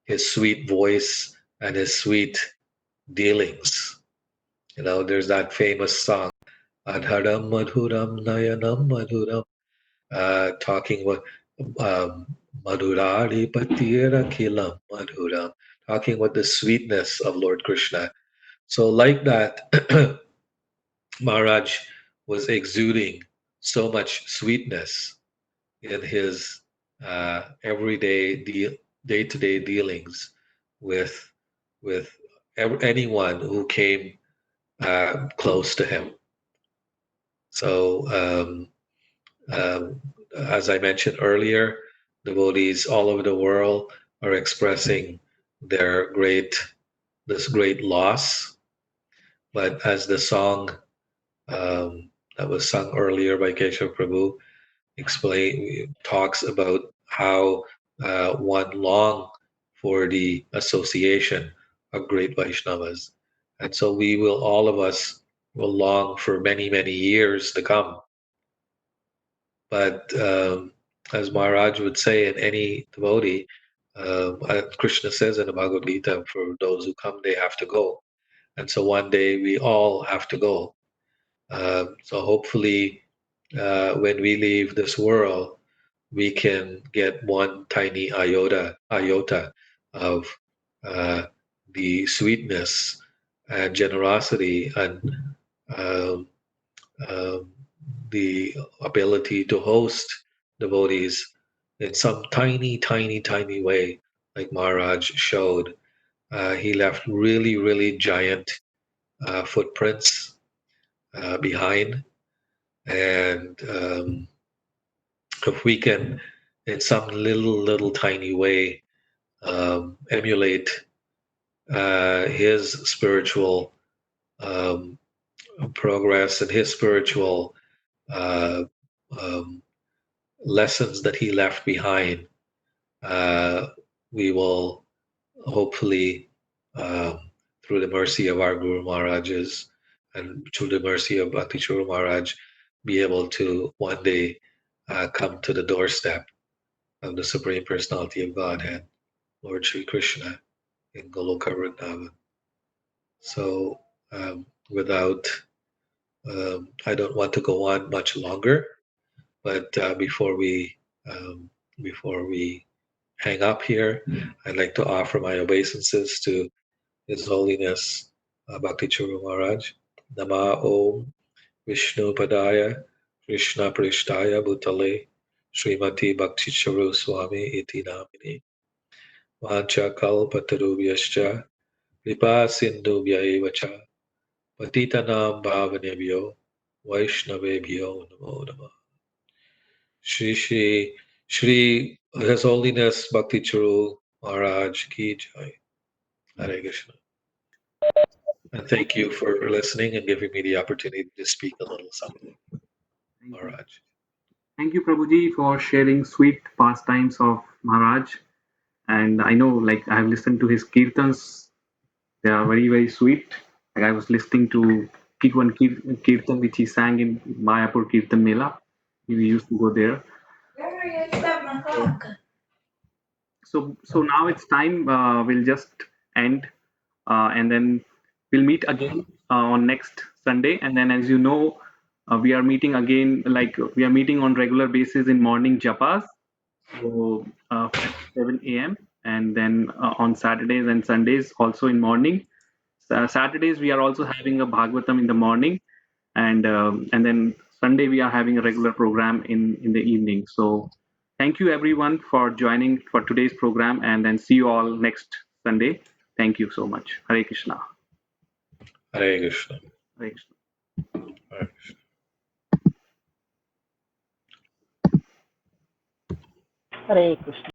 his sweet voice and his sweet dealings. There's that famous song, Adharam Madhuram Nayanam Madhuram, talking about Madhurari Patira Kilam Madhuram, talking about the sweetness of Lord Krishna. So like that, Maharaj was exuding so much sweetness in his everyday day-to-day dealings with anyone who came close to him. So, as I mentioned earlier, devotees all over the world are expressing their this great loss. But as the song that was sung earlier by Keshav Prabhu talks about how one long for the association of great Vaishnavas. And so all of us will long for many, many years to come. But as Maharaj would say in any devotee, Krishna says in the Bhagavad Gita, for those who come, they have to go. And so one day we all have to go. So hopefully, when we leave this world, we can get one tiny iota of the sweetness and generosity and um, um, the ability to host devotees in some tiny, tiny, tiny way, like Maharaj showed. He left really, really giant footprints behind. And if we can, in some little tiny way, emulate his spiritual progress and his spiritual uh, um, lessons that he left behind, we will hopefully, through the mercy of our Guru Maharajas and through the mercy of Bhakti Churu Maharaj, be able to one day come to the doorstep of the Supreme Personality of Godhead, Lord Sri Krishna, in Goloka Vrindavan. So, without, I don't want to go on much longer, but before we hang up here, I'd like to offer my obeisances to His Holiness Bhakti Churu Maharaj. Nama Om Vishnu Padaya Krishna Prishtaya Bhutale Srimati Bhakti Churu Swami Iti Namini Vancha Kalpatarubhyascha Kripa Sindhubhya Eva Cha Patitanam Bhavanebhyo Vaishnavebhyo Namo Namah. Shri His Holiness Bhakti Churu Maharaj Ki Jai. Hare Krishna. And thank you for listening and giving me the opportunity to speak a little something. Maharaj. Thank you, Prabhuji, for sharing sweet pastimes of Maharaj. And I know, like, I have listened to his kirtans. They are very, very sweet. Like, I was listening to one kirtan which he sang in Mayapur Kirtan Mela. We used to go there. So now it's time. We'll just end, and then we'll meet again on next Sunday. And then, as you know, we are meeting again. Like we are meeting on regular basis in morning japas, so at 7 a.m. And then on Saturdays and Sundays also in morning. Saturdays we are also having a Bhagavatam in the morning, and then Sunday we are having a regular program in the evening. So thank you everyone for joining for today's program, and then see you all next Sunday. Thank you so much. Hare Krishna. Hare Krishna. Hare Krishna. Hare Krishna. Hare Krishna.